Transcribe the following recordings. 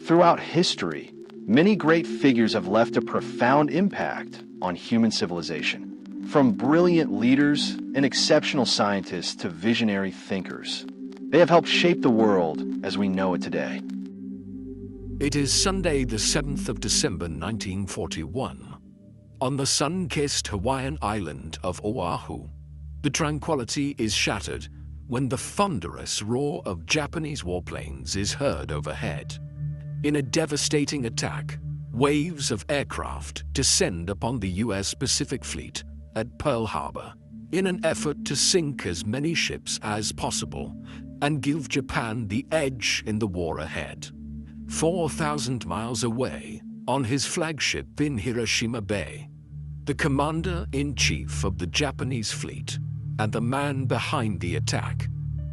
Throughout history, many great figures have left a profound impact on human civilization. From brilliant leaders and exceptional scientists to visionary thinkers, they have helped shape the world as we know it today. It is Sunday, the 7th of December 1941. On the sun-kissed Hawaiian island of Oahu, the tranquility is shattered when the thunderous roar of Japanese warplanes is heard overhead. In a devastating attack, waves of aircraft descend upon the U.S. Pacific Fleet at Pearl Harbor in an effort to sink as many ships as possible and give Japan the edge in the war ahead. 4,000 miles away, on his flagship in Hiroshima Bay, the commander-in-chief of the Japanese fleet and the man behind the attack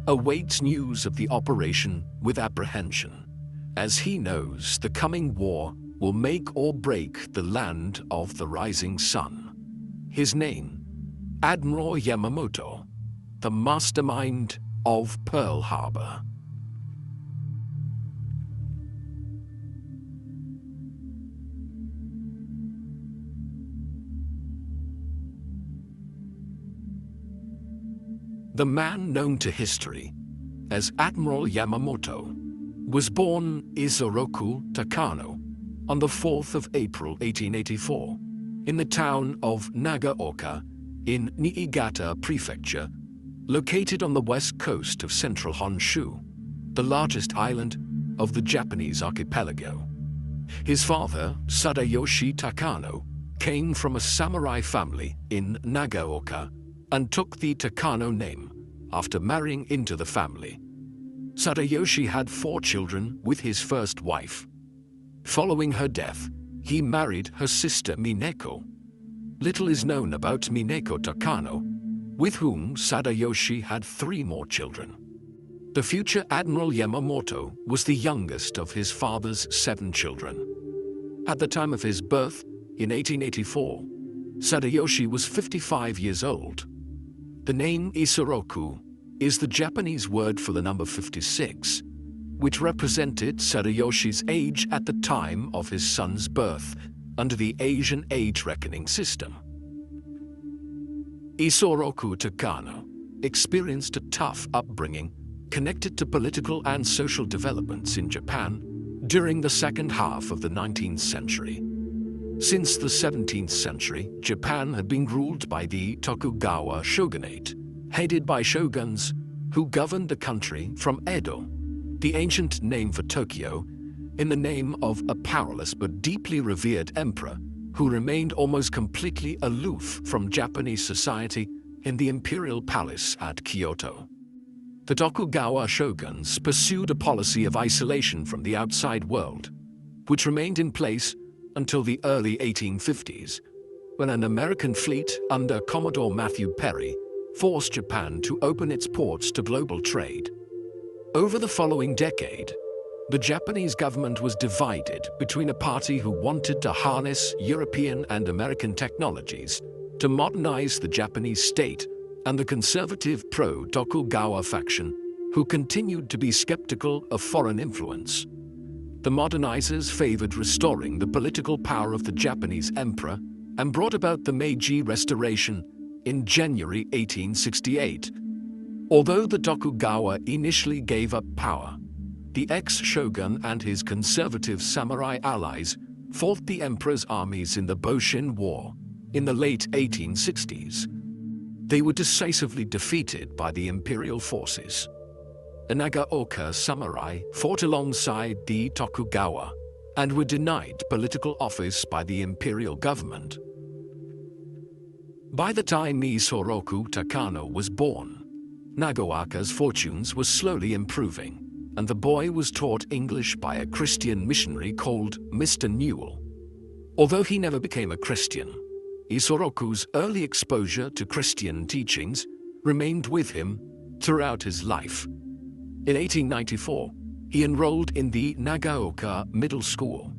awaits news of the operation with apprehension, as he knows the coming war will make or break the land of the rising sun. His name, Admiral Yamamoto, the mastermind of Pearl Harbor. The man known to history as Admiral Yamamoto was born Isoroku Takano on the 4th of April 1884 in the town of Nagaoka in Niigata Prefecture, located on the west coast of central Honshu, the largest island of the Japanese archipelago. His father, Sadayoshi Takano, came from a samurai family in Nagaoka and took the Takano name after marrying into the family. Sadayoshi had 4 children with his first wife. Following her death, he married her sister Mineko. Little is known about Mineko Takano, with whom Sadayoshi had 3 more children. The future Admiral Yamamoto was the youngest of his father's 7 children. At the time of his birth, in 1884, Sadayoshi was 55 years old. The name Isoroku is the Japanese word for the number 56, which represented Sadayoshi's age at the time of his son's birth under the Asian age reckoning system. Isoroku Takano experienced a tough upbringing connected to political and social developments in Japan during the second half of the 19th century. Since the 17th century, Japan had been ruled by the Tokugawa shogunate, headed by shoguns who governed the country from Edo, the ancient name for Tokyo, in the name of a powerless but deeply revered emperor who remained almost completely aloof from Japanese society in the imperial palace at Kyoto. The Tokugawa shoguns pursued a policy of isolation from the outside world, which remained in place until the early 1850s, when an American fleet under Commodore Matthew Perry forced Japan to open its ports to global trade. Over the following decade, the Japanese government was divided between a party who wanted to harness European and American technologies to modernize the Japanese state and the conservative pro-Tokugawa faction who continued to be skeptical of foreign influence. The modernizers favored restoring the political power of the Japanese emperor and brought about the Meiji Restoration in January 1868. Although the Tokugawa initially gave up power, the ex-shogun and his conservative samurai allies fought the emperor's armies in the Boshin War in the late 1860s. They were decisively defeated by the imperial forces. The Nagaoka samurai fought alongside the Tokugawa and were denied political office by the imperial government. By the time Isoroku Takano was born, Nagaoka's fortunes were slowly improving, and the boy was taught English by a Christian missionary called Mr. Newell. Although he never became a Christian, Isoroku's early exposure to Christian teachings remained with him throughout his life. In 1894, he enrolled in the Nagaoka Middle School,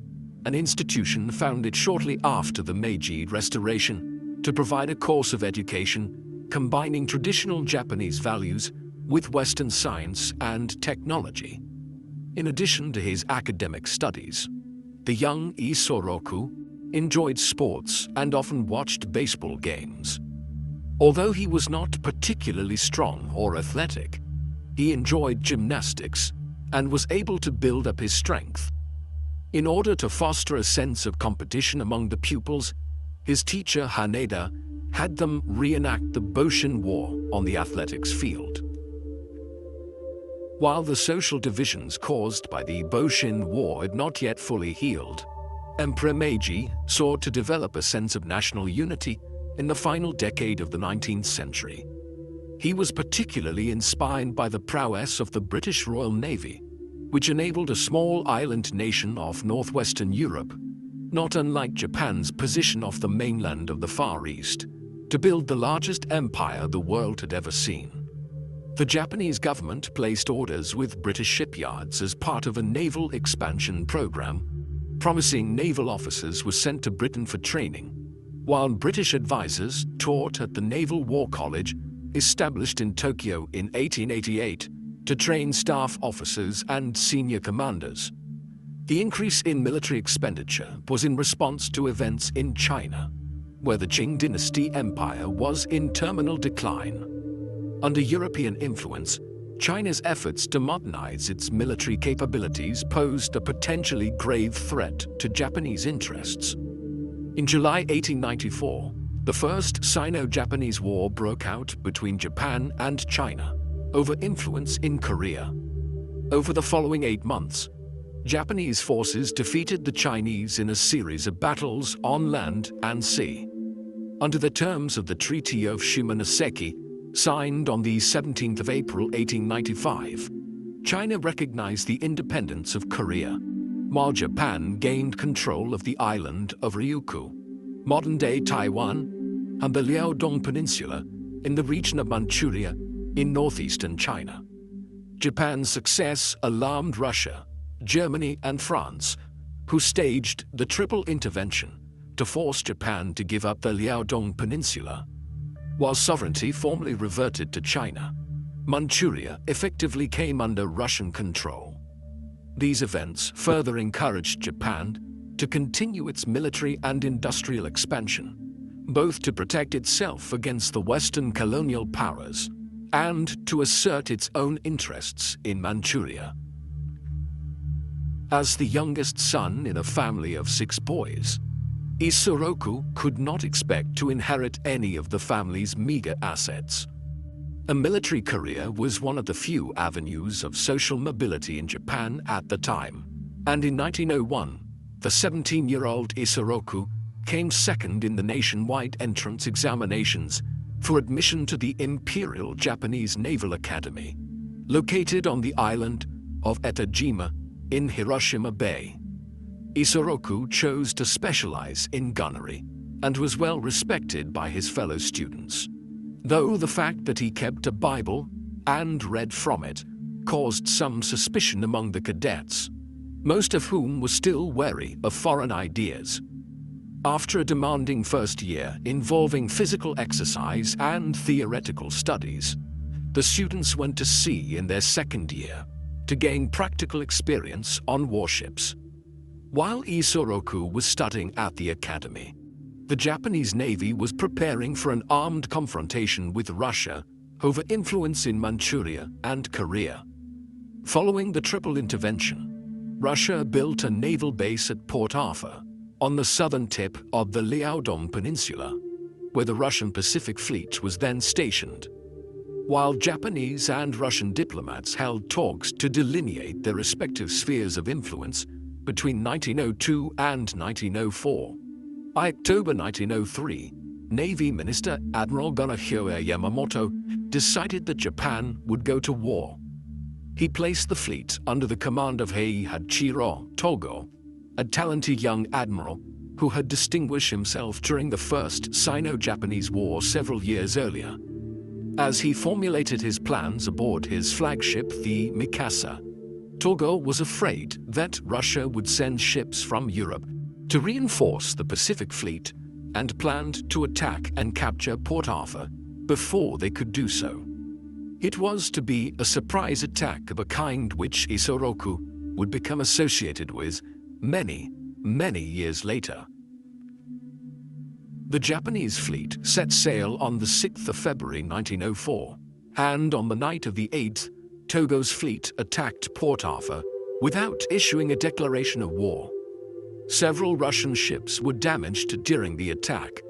an institution founded shortly after the Meiji Restoration to provide a course of education combining traditional Japanese values with Western science and technology. In addition to his academic studies, the young Isoroku enjoyed sports and often watched baseball games. Although he was not particularly strong or athletic, he enjoyed gymnastics and was able to build up his strength. In order to foster a sense of competition among the pupils, his teacher Haneda had them reenact the Boshin War on the athletics field. While the social divisions caused by the Boshin War had not yet fully healed, Emperor Meiji sought to develop a sense of national unity in the final decade of the 19th century. He was particularly inspired by the prowess of the British Royal Navy, which enabled a small island nation of northwestern Europe, not unlike Japan's position off the mainland of the Far East, to build the largest empire the world had ever seen. The Japanese government placed orders with British shipyards as part of a naval expansion program. Promising naval officers were sent to Britain for training, while British advisors taught at the Naval War College, established in Tokyo in 1888, to train staff officers and senior commanders. The increase in military expenditure was in response to events in China, where the Qing dynasty empire was in terminal decline. Under European influence, China's efforts to modernize its military capabilities posed a potentially grave threat to Japanese interests. In July 1894, the First Sino-Japanese War broke out between Japan and China over influence in Korea. Over the following 8 months, Japanese forces defeated the Chinese in a series of battles on land and sea. Under the terms of the Treaty of Shimonoseki, signed on the 17th of April 1895, China recognized the independence of Korea, while Japan gained control of the island of Ryukyu, modern-day Taiwan, and the Liaodong Peninsula in the region of Manchuria in northeastern China. Japan's success alarmed Russia, Germany, and France, who staged the Triple Intervention to force Japan to give up the Liaodong Peninsula. While sovereignty formally reverted to China, Manchuria effectively came under Russian control. These events further encouraged Japan to continue its military and industrial expansion, both to protect itself against the Western colonial powers and to assert its own interests in Manchuria. As the youngest son in a family of 6 boys, Isoroku could not expect to inherit any of the family's meager assets. A military career was one of the few avenues of social mobility in Japan at the time, and in 1901, the 17-year-old Isoroku came second in the nationwide entrance examinations for admission to the Imperial Japanese Naval Academy, located on the island of Etajima in Hiroshima Bay. Isoroku chose to specialize in gunnery and was well respected by his fellow students, though the fact that he kept a Bible and read from it caused some suspicion among the cadets, most of whom were still wary of foreign ideas. After a demanding first year involving physical exercise and theoretical studies, the students went to sea in their second year to gain practical experience on warships. While Isoroku was studying at the academy, the Japanese Navy was preparing for an armed confrontation with Russia over influence in Manchuria and Korea. Following the Triple Intervention, Russia built a naval base at Port Arthur, on the southern tip of the Liaodong Peninsula, where the Russian Pacific Fleet was then stationed. While Japanese and Russian diplomats held talks to delineate their respective spheres of influence between 1902 and 1904, by October 1903, Navy Minister Admiral Gunahyo Yamamoto decided that Japan would go to war. He placed the fleet under the command of Heihachiro Togo, a talented young admiral who had distinguished himself during the First Sino-Japanese War several years earlier. As he formulated his plans aboard his flagship, the Mikasa, Togo was afraid that Russia would send ships from Europe to reinforce the Pacific Fleet and planned to attack and capture Port Arthur before they could do so. It was to be a surprise attack of a kind which Isoroku would become associated with many, many years later. The Japanese fleet set sail on the 6th of February 1904, and on the night of the 8th, Togo's fleet attacked Port Arthur without issuing a declaration of war. Several Russian ships were damaged during the attack,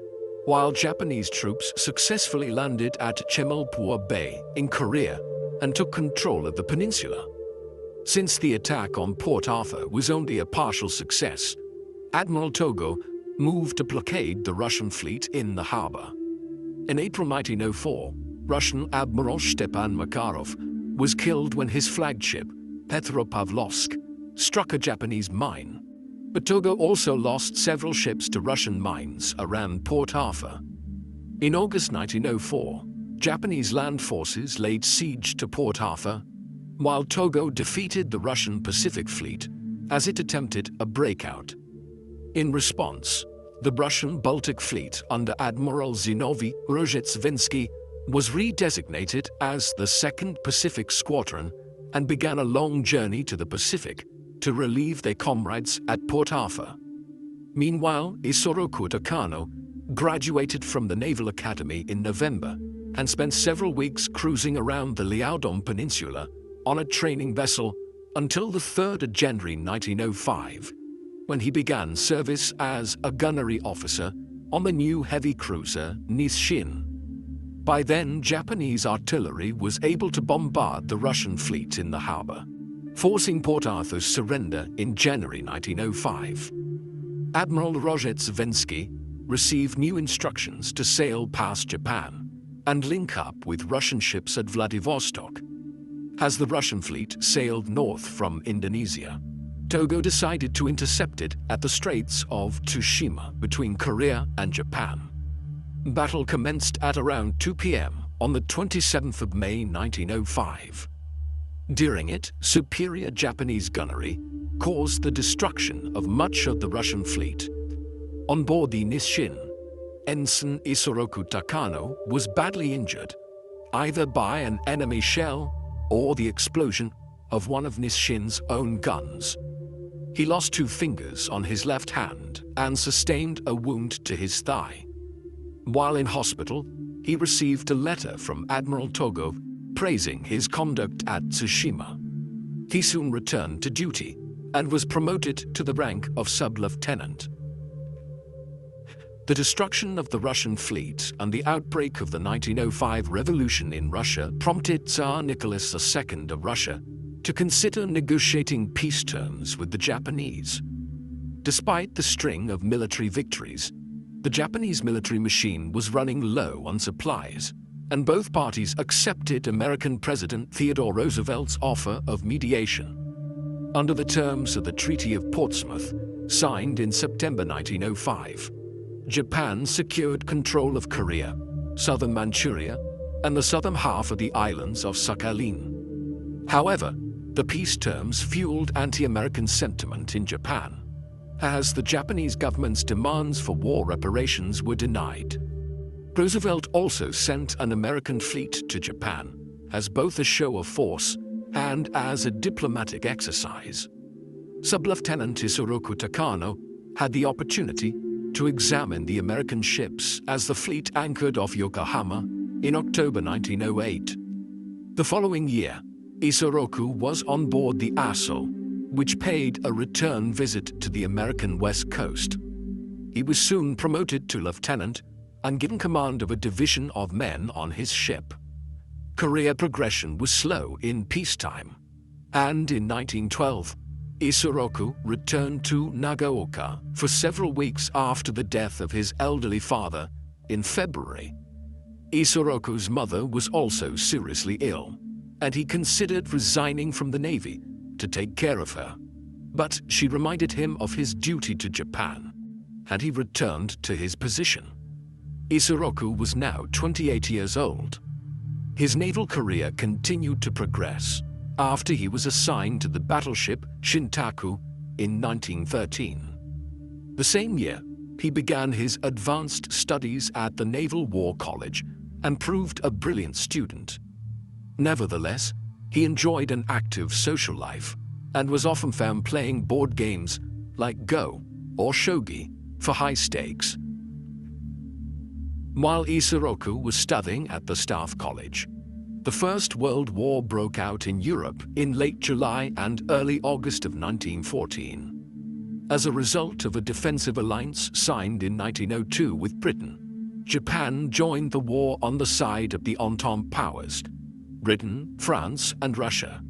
while Japanese troops successfully landed at Chemelpur Bay in Korea and took control of the peninsula. Since the attack on Port Arthur was only a partial success, Admiral Togo moved to blockade the Russian fleet in the harbor. In April 1904, Russian Admiral Stepan Makarov was killed when his flagship, Petropavlovsk, struck a Japanese mine. But Togo also lost several ships to Russian mines around Port Arthur. In August 1904, Japanese land forces laid siege to Port Arthur, while Togo defeated the Russian Pacific Fleet as it attempted a breakout. In response, the Russian Baltic Fleet under Admiral Zinovy Rozhetsvensky was redesignated as the 2nd Pacific Squadron and began a long journey to the Pacific to relieve their comrades at Port Arthur. Meanwhile, Isoroku Takano graduated from the Naval Academy in November and spent several weeks cruising around the Liaodong Peninsula on a training vessel until the 3rd of January 1905, when he began service as a gunnery officer on the new heavy cruiser Nisshin. By then, Japanese artillery was able to bombard the Russian fleet in the harbor, forcing Port Arthur's surrender in January 1905. Admiral Rozhetsvensky received new instructions to sail past Japan and link up with Russian ships at Vladivostok. As the Russian fleet sailed north from Indonesia, Togo decided to intercept it at the Straits of Tsushima between Korea and Japan. Battle commenced at around 2 p.m. on the 27th of May 1905. During it, superior Japanese gunnery caused the destruction of much of the Russian fleet. On board the Nisshin, Ensign Isoroku Takano was badly injured, either by an enemy shell or the explosion of one of Nisshin's own guns. He lost 2 fingers on his left hand and sustained a wound to his thigh. While in hospital, he received a letter from Admiral Togo praising his conduct at Tsushima. He soon returned to duty and was promoted to the rank of sub-lieutenant. The destruction of the Russian fleet and the outbreak of the 1905 revolution in Russia prompted Tsar Nicholas II of Russia to consider negotiating peace terms with the Japanese. Despite the string of military victories, the Japanese military machine was running low on supplies, and both parties accepted American President Theodore Roosevelt's offer of mediation. Under the terms of the Treaty of Portsmouth, signed in September 1905, Japan secured control of Korea, southern Manchuria, and the southern half of the islands of Sakhalin. However, the peace terms fueled anti-American sentiment in Japan, as the Japanese government's demands for war reparations were denied. Roosevelt also sent an American fleet to Japan as both a show of force and as a diplomatic exercise. Sub-Lieutenant Isoroku Takano had the opportunity to examine the American ships as the fleet anchored off Yokohama in October 1908. The following year, Isoroku was on board the Aso, which paid a return visit to the American West Coast. He was soon promoted to lieutenant and given command of a division of men on his ship. Career progression was slow in peacetime, and in 1912, Isoroku returned to Nagaoka for several weeks after the death of his elderly father in February. Isoroku's mother was also seriously ill, and he considered resigning from the Navy to take care of her. But she reminded him of his duty to Japan, and he returned to his position. Isoroku was now 28 years old. His naval career continued to progress after he was assigned to the battleship Shintaku in 1913. The same year, he began his advanced studies at the Naval War College and proved a brilliant student. Nevertheless, he enjoyed an active social life, and was often found playing board games like Go or Shogi for high stakes. While Isoroku was studying at the Staff College, the First World War broke out in Europe in late July and early August of 1914. As a result of a defensive alliance signed in 1902 with Britain, Japan joined the war on the side of the Entente powers, Britain, France, and Russia,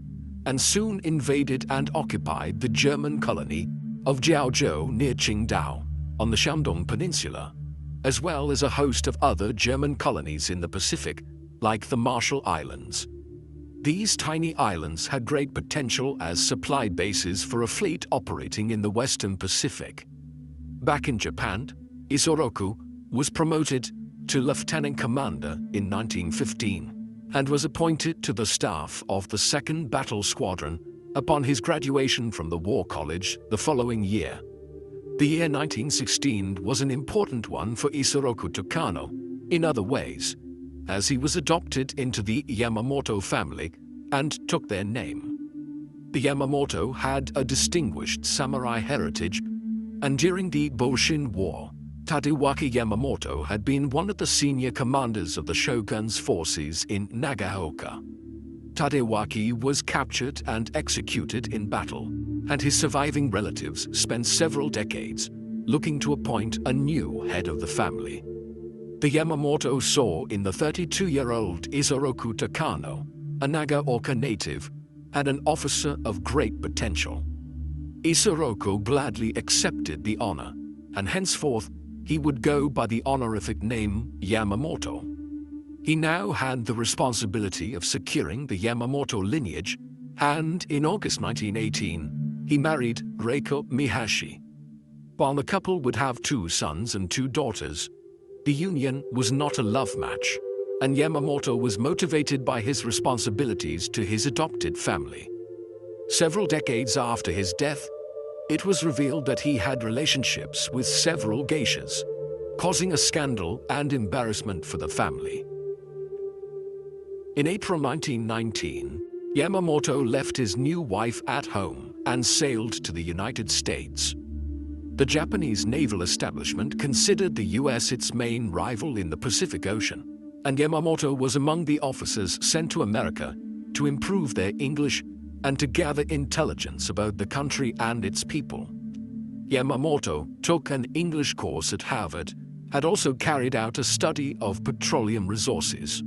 and soon invaded and occupied the German colony of Jiaozhou near Qingdao on the Shandong Peninsula, as well as a host of other German colonies in the Pacific, like the Marshall Islands. These tiny islands had great potential as supply bases for a fleet operating in the Western Pacific. Back in Japan, Isoroku was promoted to lieutenant commander in 1915 and was appointed to the staff of the 2nd Battle Squadron upon his graduation from the War College the following year. The year 1916 was an important one for Isoroku Takano in other ways, as he was adopted into the Yamamoto family and took their name. The Yamamoto had a distinguished samurai heritage, and during the Boshin War, Tadewaki Yamamoto had been one of the senior commanders of the shogun's forces in Nagaoka. Tadewaki was captured and executed in battle, and his surviving relatives spent several decades looking to appoint a new head of the family. The Yamamoto saw in the 32-year-old Isoroku Takano, a Nagaoka native, and an officer of great potential. Isoroku gladly accepted the honor, and henceforth he would go by the honorific name Yamamoto. He now had the responsibility of securing the Yamamoto lineage, and in August 1918, he married Reiko Mihashi. While the couple would have 2 sons and 2 daughters, the union was not a love match, and Yamamoto was motivated by his responsibilities to his adopted family. Several decades after his death, it was revealed that he had relationships with several geishas, causing a scandal and embarrassment for the family. In April 1919, Yamamoto left his new wife at home and sailed to the United States. The Japanese naval establishment considered the US its main rival in the Pacific Ocean, and Yamamoto was among the officers sent to America to improve their English and to gather intelligence about the country and its people. Yamamoto took an English course at Harvard, had also carried out a study of petroleum resources.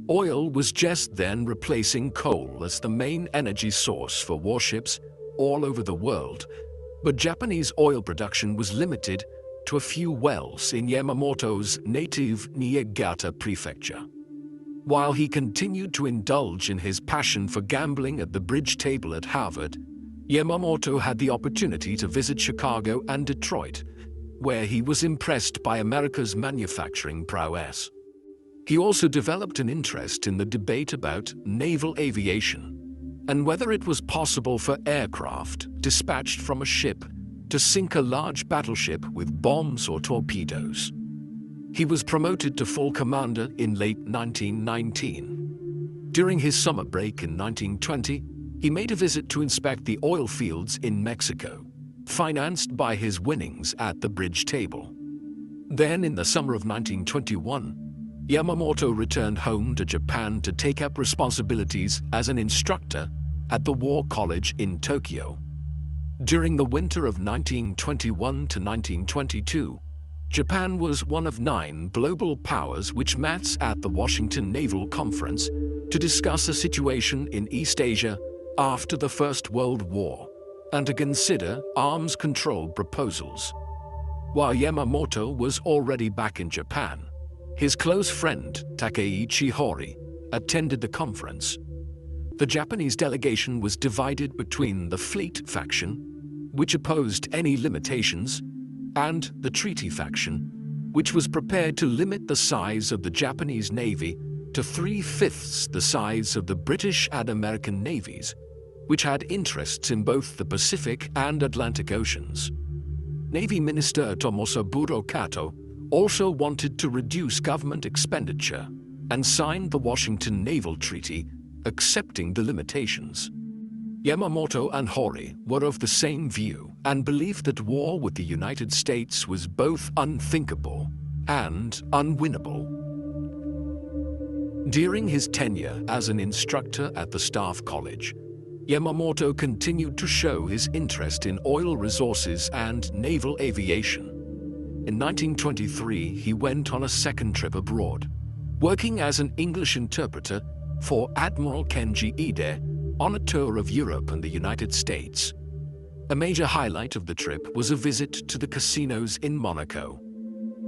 Oil was just then replacing coal as the main energy source for warships all over the world, but Japanese oil production was limited to a few wells in Yamamoto's native Niigata prefecture. While he continued to indulge in his passion for gambling at the bridge table at Harvard, Yamamoto had the opportunity to visit Chicago and Detroit, where he was impressed by America's manufacturing prowess. He also developed an interest in the debate about naval aviation and whether it was possible for aircraft dispatched from a ship to sink a large battleship with bombs or torpedoes. He was promoted to full commander in late 1919. During his summer break in 1920, he made a visit to inspect the oil fields in Mexico, financed by his winnings at the bridge table. Then, in the summer of 1921, Yamamoto returned home to Japan to take up responsibilities as an instructor at the War College in Tokyo. During the winter of 1921 to 1922, Japan was one of 9 global powers which met at the Washington Naval Conference to discuss a situation in East Asia after the First World War and to consider arms control proposals. While Yamamoto was already back in Japan, his close friend Takeichi Hori attended the conference. The Japanese delegation was divided between the fleet faction, which opposed any limitations, and the treaty faction, which was prepared to limit the size of the Japanese Navy to 3/5 the size of the British and American navies, which had interests in both the Pacific and Atlantic Oceans. Navy Minister Tomosaburo Kato also wanted to reduce government expenditure and signed the Washington Naval Treaty, accepting the limitations. Yamamoto and Hori were of the same view and believed that war with the United States was both unthinkable and unwinnable. During his tenure as an instructor at the Staff College, Yamamoto continued to show his interest in oil resources and naval aviation. In 1923, he went on a second trip abroad, working as an English interpreter for Admiral Kenji Ide on a tour of Europe and the United States. A major highlight of the trip was a visit to the casinos in Monaco.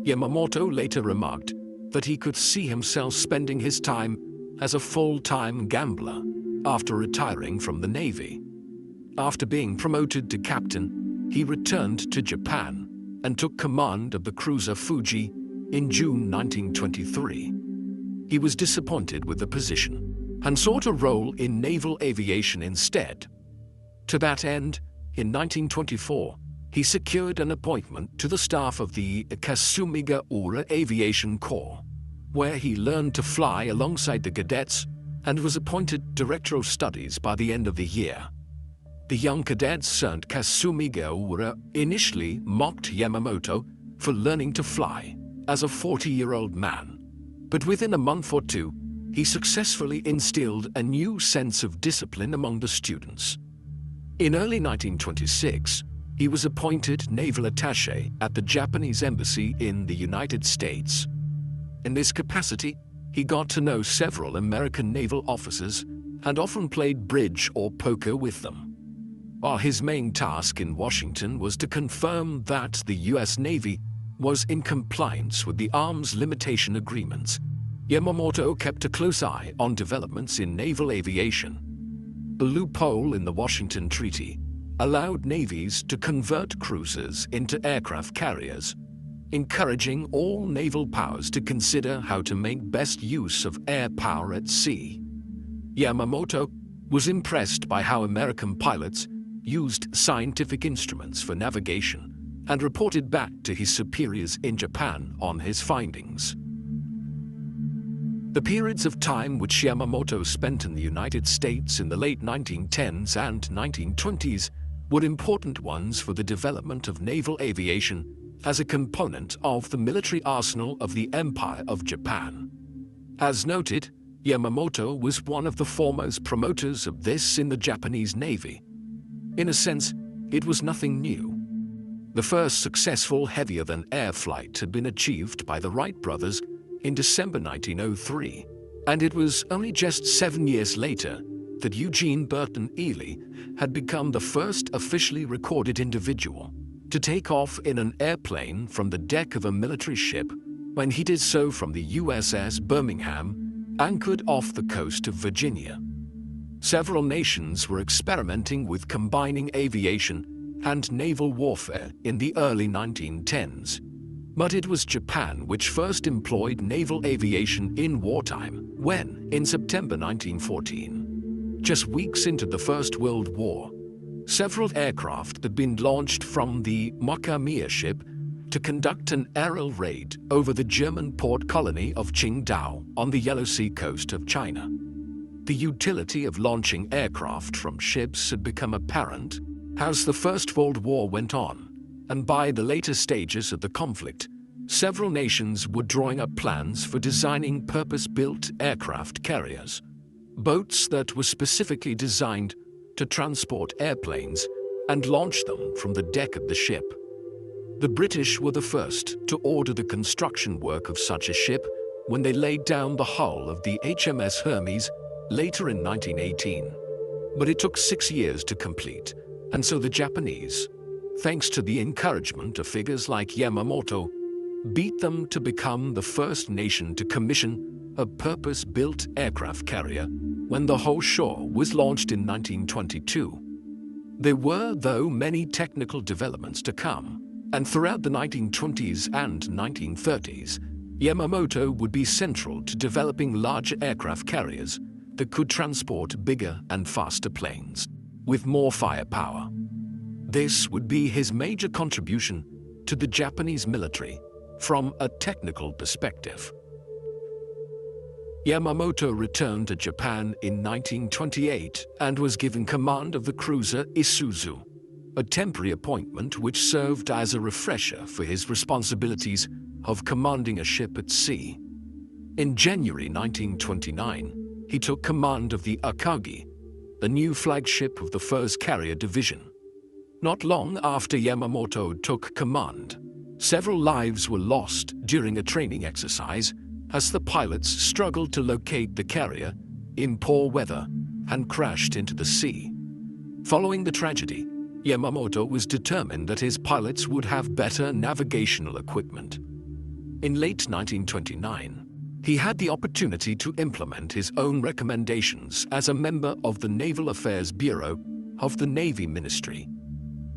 Yamamoto later remarked that he could see himself spending his time as a full-time gambler after retiring from the Navy. After being promoted to captain, he returned to Japan and took command of the cruiser Fuji in June 1923. He was disappointed with the position and sought a role in naval aviation instead. To that end, in 1924, he secured an appointment to the staff of the Kasumiga Ura Aviation Corps, where he learned to fly alongside the cadets and was appointed Director of Studies by the end of the year. The young cadets and Kasumiga Ura initially mocked Yamamoto for learning to fly as a 40-year-old man, but within a month or two, he successfully instilled a new sense of discipline among the students. In early 1926, he was appointed naval attaché at the Japanese embassy in the United States. In this capacity, he got to know several American naval officers and often played bridge or poker with them. While his main task in Washington was to confirm that the US Navy was in compliance with the arms limitation agreements, Yamamoto kept a close eye on developments in naval aviation. A loophole in the Washington Treaty allowed navies to convert cruisers into aircraft carriers, encouraging all naval powers to consider how to make best use of air power at sea. Yamamoto was impressed by how American pilots used scientific instruments for navigation and reported back to his superiors in Japan on his findings. The periods of time which Yamamoto spent in the United States in the late 1910s and 1920s were important ones for the development of naval aviation as a component of the military arsenal of the Empire of Japan. As noted, Yamamoto was one of the foremost promoters of this in the Japanese Navy. In a sense, it was nothing new. The first successful heavier-than-air flight had been achieved by the Wright brothers in December 1903, and it was only just 7 years later that Eugene Burton Ely had become the first officially recorded individual to take off in an airplane from the deck of a military ship when he did so from the USS Birmingham, anchored off the coast of Virginia. Several nations were experimenting with combining aviation and naval warfare in the early 1910s. But it was Japan which first employed naval aviation in wartime when, in September 1914, just weeks into the First World War, several aircraft had been launched from the Makamiya ship to conduct an aerial raid over the German port colony of Qingdao on the Yellow Sea coast of China. The utility of launching aircraft from ships had become apparent as the First World War went on, and by the later stages of the conflict, several nations were drawing up plans for designing purpose-built aircraft carriers, boats that were specifically designed to transport airplanes and launch them from the deck of the ship. The British were the first to order the construction work of such a ship when they laid down the hull of the HMS Hermes later in 1918. But it took 6 years to complete, and so the Japanese, thanks to the encouragement of figures like Yamamoto, beat them to become the first nation to commission a purpose-built aircraft carrier when the Ho-Shou was launched in 1922. There were, though, many technical developments to come, and throughout the 1920s and 1930s, Yamamoto would be central to developing larger aircraft carriers that could transport bigger and faster planes with more firepower. This would be his major contribution to the Japanese military from a technical perspective. Yamamoto returned to Japan in 1928 and was given command of the cruiser Isuzu, a temporary appointment which served as a refresher for his responsibilities of commanding a ship at sea. In January 1929, he took command of the Akagi, the new flagship of the 1st Carrier Division. Not long after Yamamoto took command, several lives were lost during a training exercise as the pilots struggled to locate the carrier in poor weather and crashed into the sea. Following the tragedy, Yamamoto was determined that his pilots would have better navigational equipment. In late 1929, he had the opportunity to implement his own recommendations as a member of the Naval Affairs Bureau of the Navy Ministry.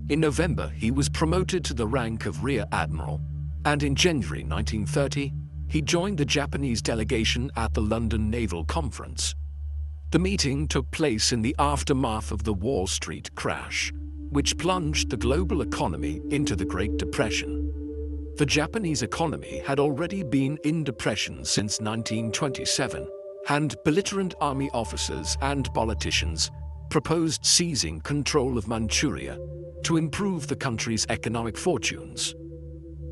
In November, he was promoted to the rank of Rear Admiral, and in January 1930, he joined the Japanese delegation at the London Naval Conference. The meeting took place in the aftermath of the Wall Street crash, which plunged the global economy into the Great Depression. The Japanese economy had already been in depression since 1927, and belligerent army officers and politicians proposed seizing control of Manchuria to improve the country's economic fortunes.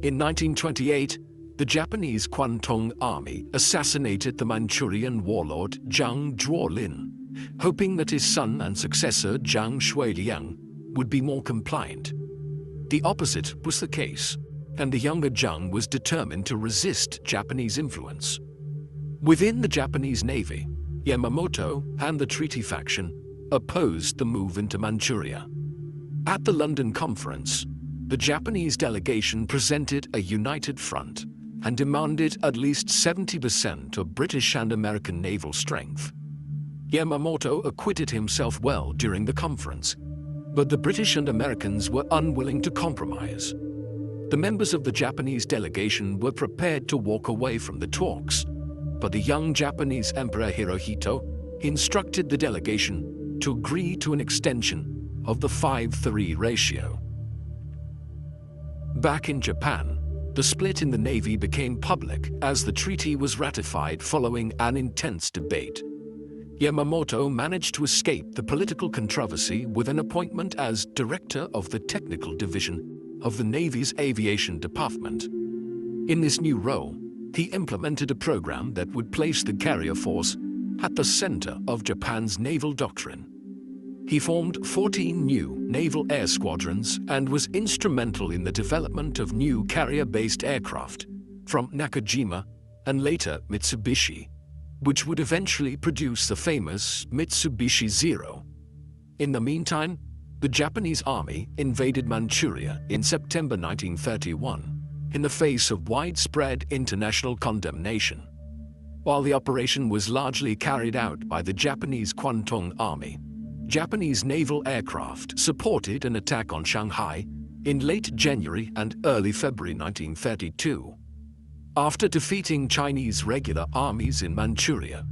In 1928, the Japanese Kwantung Army assassinated the Manchurian warlord Zhang Zhuolin, hoping that his son and successor Zhang Shuiliang would be more compliant. The opposite was the case, and the younger Zhang was determined to resist Japanese influence. Within the Japanese Navy, Yamamoto and the treaty faction opposed the move into Manchuria. At the London Conference, the Japanese delegation presented a united front and demanded at least 70% of British and American naval strength. Yamamoto acquitted himself well during the conference, but the British and Americans were unwilling to compromise. The members of the Japanese delegation were prepared to walk away from the talks, but the young Japanese Emperor Hirohito instructed the delegation to agree to an extension of the 5-3 ratio. Back in Japan, the split in the Navy became public as the treaty was ratified following an intense debate. Yamamoto managed to escape the political controversy with an appointment as Director of the Technical Division of the Navy's Aviation Department. In this new role, he implemented a program that would place the carrier force at the center of Japan's naval doctrine. He formed 14 new naval air squadrons and was instrumental in the development of new carrier-based aircraft from Nakajima and later Mitsubishi, which would eventually produce the famous Mitsubishi Zero. In the meantime, the Japanese army invaded Manchuria in September 1931 in the face of widespread international condemnation. While the operation was largely carried out by the Japanese Kwantung Army, Japanese naval aircraft supported an attack on Shanghai in late January and early February 1932. After defeating Chinese regular armies in Manchuria,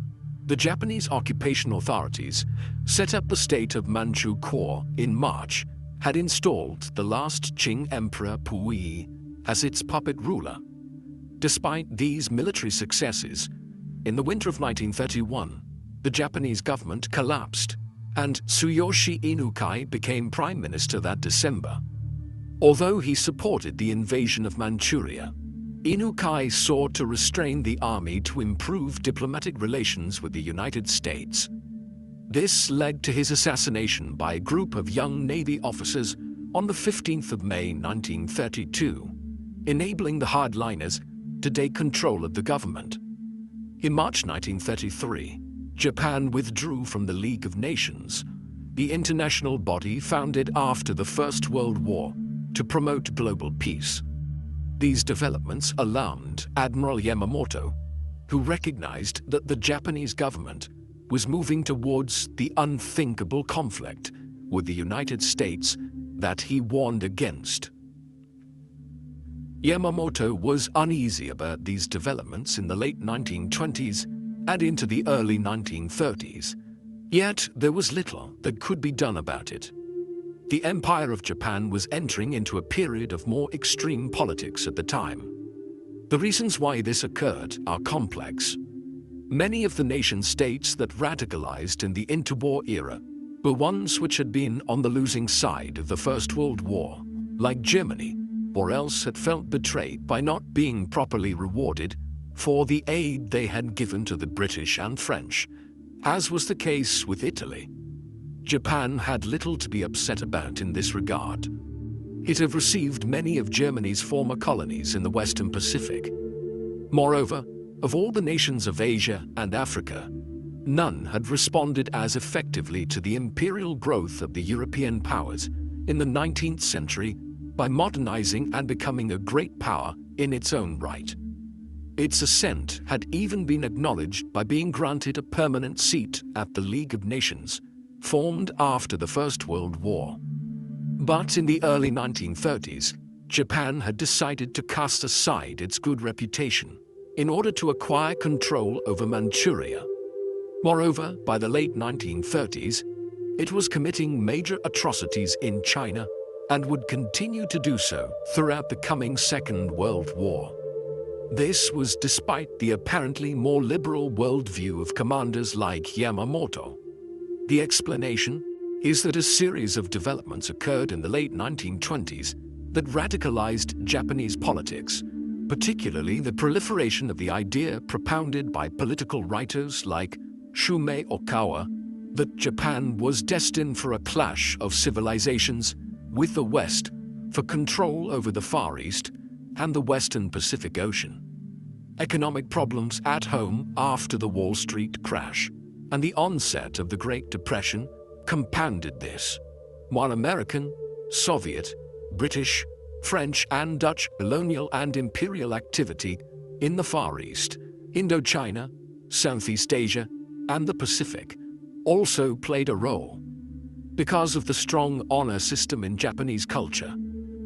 the Japanese occupation authorities set up the state of Manchu Corps in March, had installed the last Qing Emperor Puyi as its puppet ruler. Despite these military successes, in the winter of 1931, the Japanese government collapsed, and Tsuyoshi Inukai became prime minister that December. Although he supported the invasion of Manchuria, Inukai sought to restrain the army to improve diplomatic relations with the United States. This led to his assassination by a group of young Navy officers on the 15th of May 1932, enabling the hardliners to take control of the government. In March 1933, Japan withdrew from the League of Nations, the international body founded after the First World War to promote global peace. These developments alarmed Admiral Yamamoto, who recognized that the Japanese government was moving towards the unthinkable conflict with the United States that he warned against. Yamamoto was uneasy about these developments in the late 1920s and into the early 1930s, yet there was little that could be done about it. The Empire of Japan was entering into a period of more extreme politics at the time. The reasons why this occurred are complex. Many of the nation-states that radicalized in the interwar era were ones which had been on the losing side of the First World War, like Germany, or else had felt betrayed by not being properly rewarded for the aid they had given to the British and French, as was the case with Italy. Japan had little to be upset about in this regard. It had received many of Germany's former colonies in the Western Pacific. Moreover, of all the nations of Asia and Africa, none had responded as effectively to the imperial growth of the European powers in the 19th century by modernizing and becoming a great power in its own right. Its ascent had even been acknowledged by being granted a permanent seat at the League of Nations, formed after the First World War. But in the early 1930s, Japan had decided to cast aside its good reputation in order to acquire control over Manchuria. Moreover, by the late 1930s, it was committing major atrocities in China and would continue to do so throughout the coming Second World War. This was despite the apparently more liberal worldview of commanders like Yamamoto. The explanation is that a series of developments occurred in the late 1920s that radicalized Japanese politics, particularly the proliferation of the idea propounded by political writers like Shumei Okawa that Japan was destined for a clash of civilizations with the West for control over the Far East and the Western Pacific Ocean. Economic problems at home after the Wall Street crash and the onset of the Great Depression compounded this, while American, Soviet, British, French and Dutch colonial and imperial activity in the Far East, Indochina, Southeast Asia, and the Pacific also played a role. Because of the strong honor system in Japanese culture,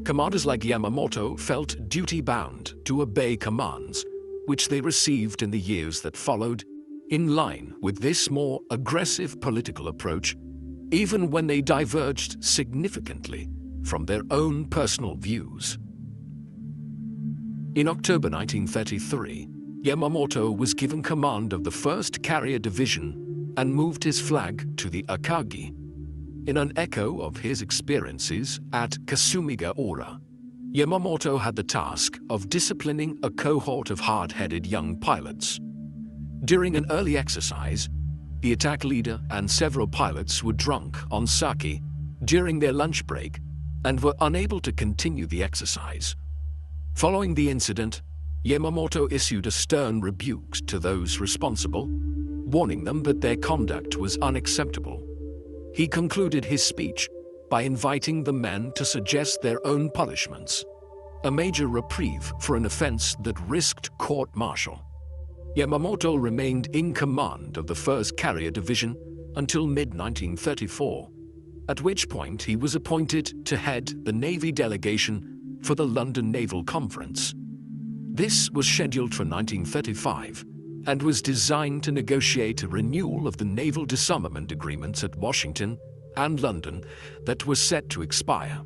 commanders like Yamamoto felt duty-bound to obey commands, which they received in the years that followed, in line with this more aggressive political approach, even when they diverged significantly from their own personal views. In October 1933, Yamamoto was given command of the 1st Carrier Division and moved his flag to the Akagi. In an echo of his experiences at Kasumigaura, Yamamoto had the task of disciplining a cohort of hard-headed young pilots. During an early exercise, the attack leader and several pilots were drunk on sake during their lunch break and were unable to continue the exercise. Following the incident, Yamamoto issued a stern rebuke to those responsible, warning them that their conduct was unacceptable. He concluded his speech by inviting the men to suggest their own punishments, a major reprieve for an offense that risked court-martial. Yamamoto remained in command of the 1st Carrier Division until mid-1934, at which point he was appointed to head the Navy delegation for the London Naval Conference. This was scheduled for 1935 and was designed to negotiate a renewal of the naval disarmament agreements at Washington and London that was set to expire.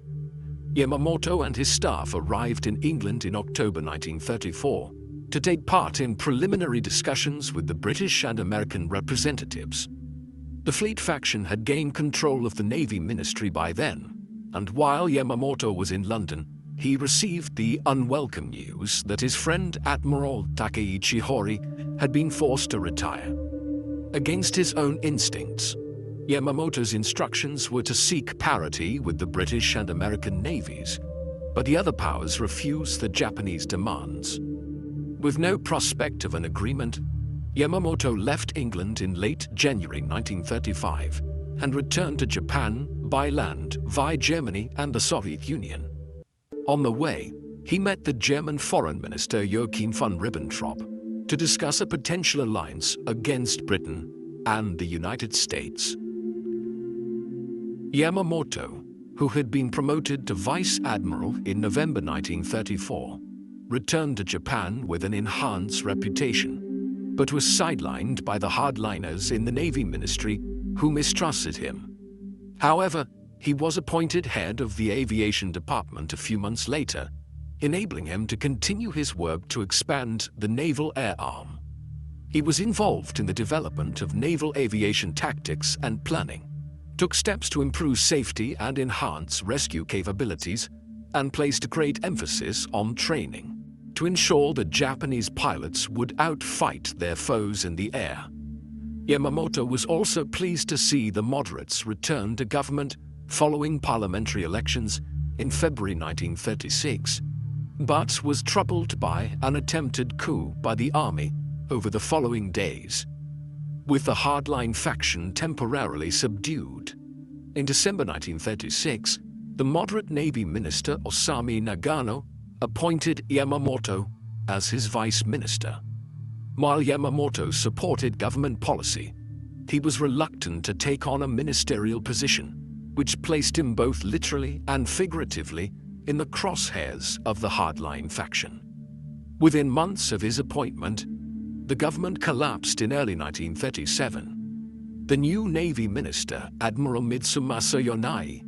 Yamamoto and his staff arrived in England in October 1934 to take part in preliminary discussions with the British and American representatives. The fleet faction had gained control of the Navy Ministry by then, and while Yamamoto was in London, he received the unwelcome news that his friend Admiral Takeichi Hori had been forced to retire. Against his own instincts, Yamamoto's instructions were to seek parity with the British and American navies, but the other powers refused the Japanese demands. With no prospect of an agreement, Yamamoto left England in late January 1935 and returned to Japan by land via Germany and the Soviet Union. On the way, he met the German Foreign Minister Joachim von Ribbentrop to discuss a potential alliance against Britain and the United States. Yamamoto, who had been promoted to Vice Admiral in November 1934, returned to Japan with an enhanced reputation, but was sidelined by the hardliners in the Navy Ministry who mistrusted him. However, he was appointed head of the Aviation Department a few months later, enabling him to continue his work to expand the naval air arm. He was involved in the development of naval aviation tactics and planning, took steps to improve safety and enhance rescue capabilities, and placed a great emphasis on training to ensure that Japanese pilots would outfight their foes in the air. Yamamoto was also pleased to see the moderates return to government following parliamentary elections in February 1936, but was troubled by an attempted coup by the army over the following days, with the hardline faction temporarily subdued. In December 1936, the moderate Navy Minister Osamu Nagano appointed Yamamoto as his vice minister. While Yamamoto supported government policy, he was reluctant to take on a ministerial position, which placed him both literally and figuratively in the crosshairs of the hardline faction. Within months of his appointment, the government collapsed in early 1937. The new Navy Minister, Admiral Mitsumasa Yonai,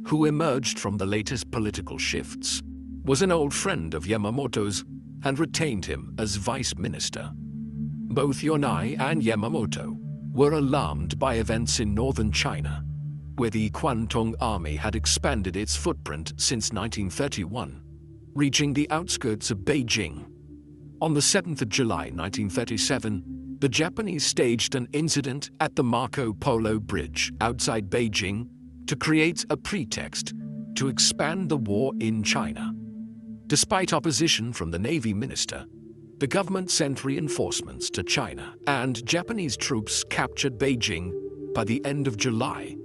who emerged from the latest political shifts, was an old friend of Yamamoto's and retained him as vice minister. Both Yonai and Yamamoto were alarmed by events in northern China, where the Kwantung Army had expanded its footprint since 1931, reaching the outskirts of Beijing. On the 7th of July 1937, the Japanese staged an incident at the Marco Polo Bridge outside Beijing to create a pretext to expand the war in China. Despite opposition from the Navy Minister, the government sent reinforcements to China, and Japanese troops captured Beijing by the end of July.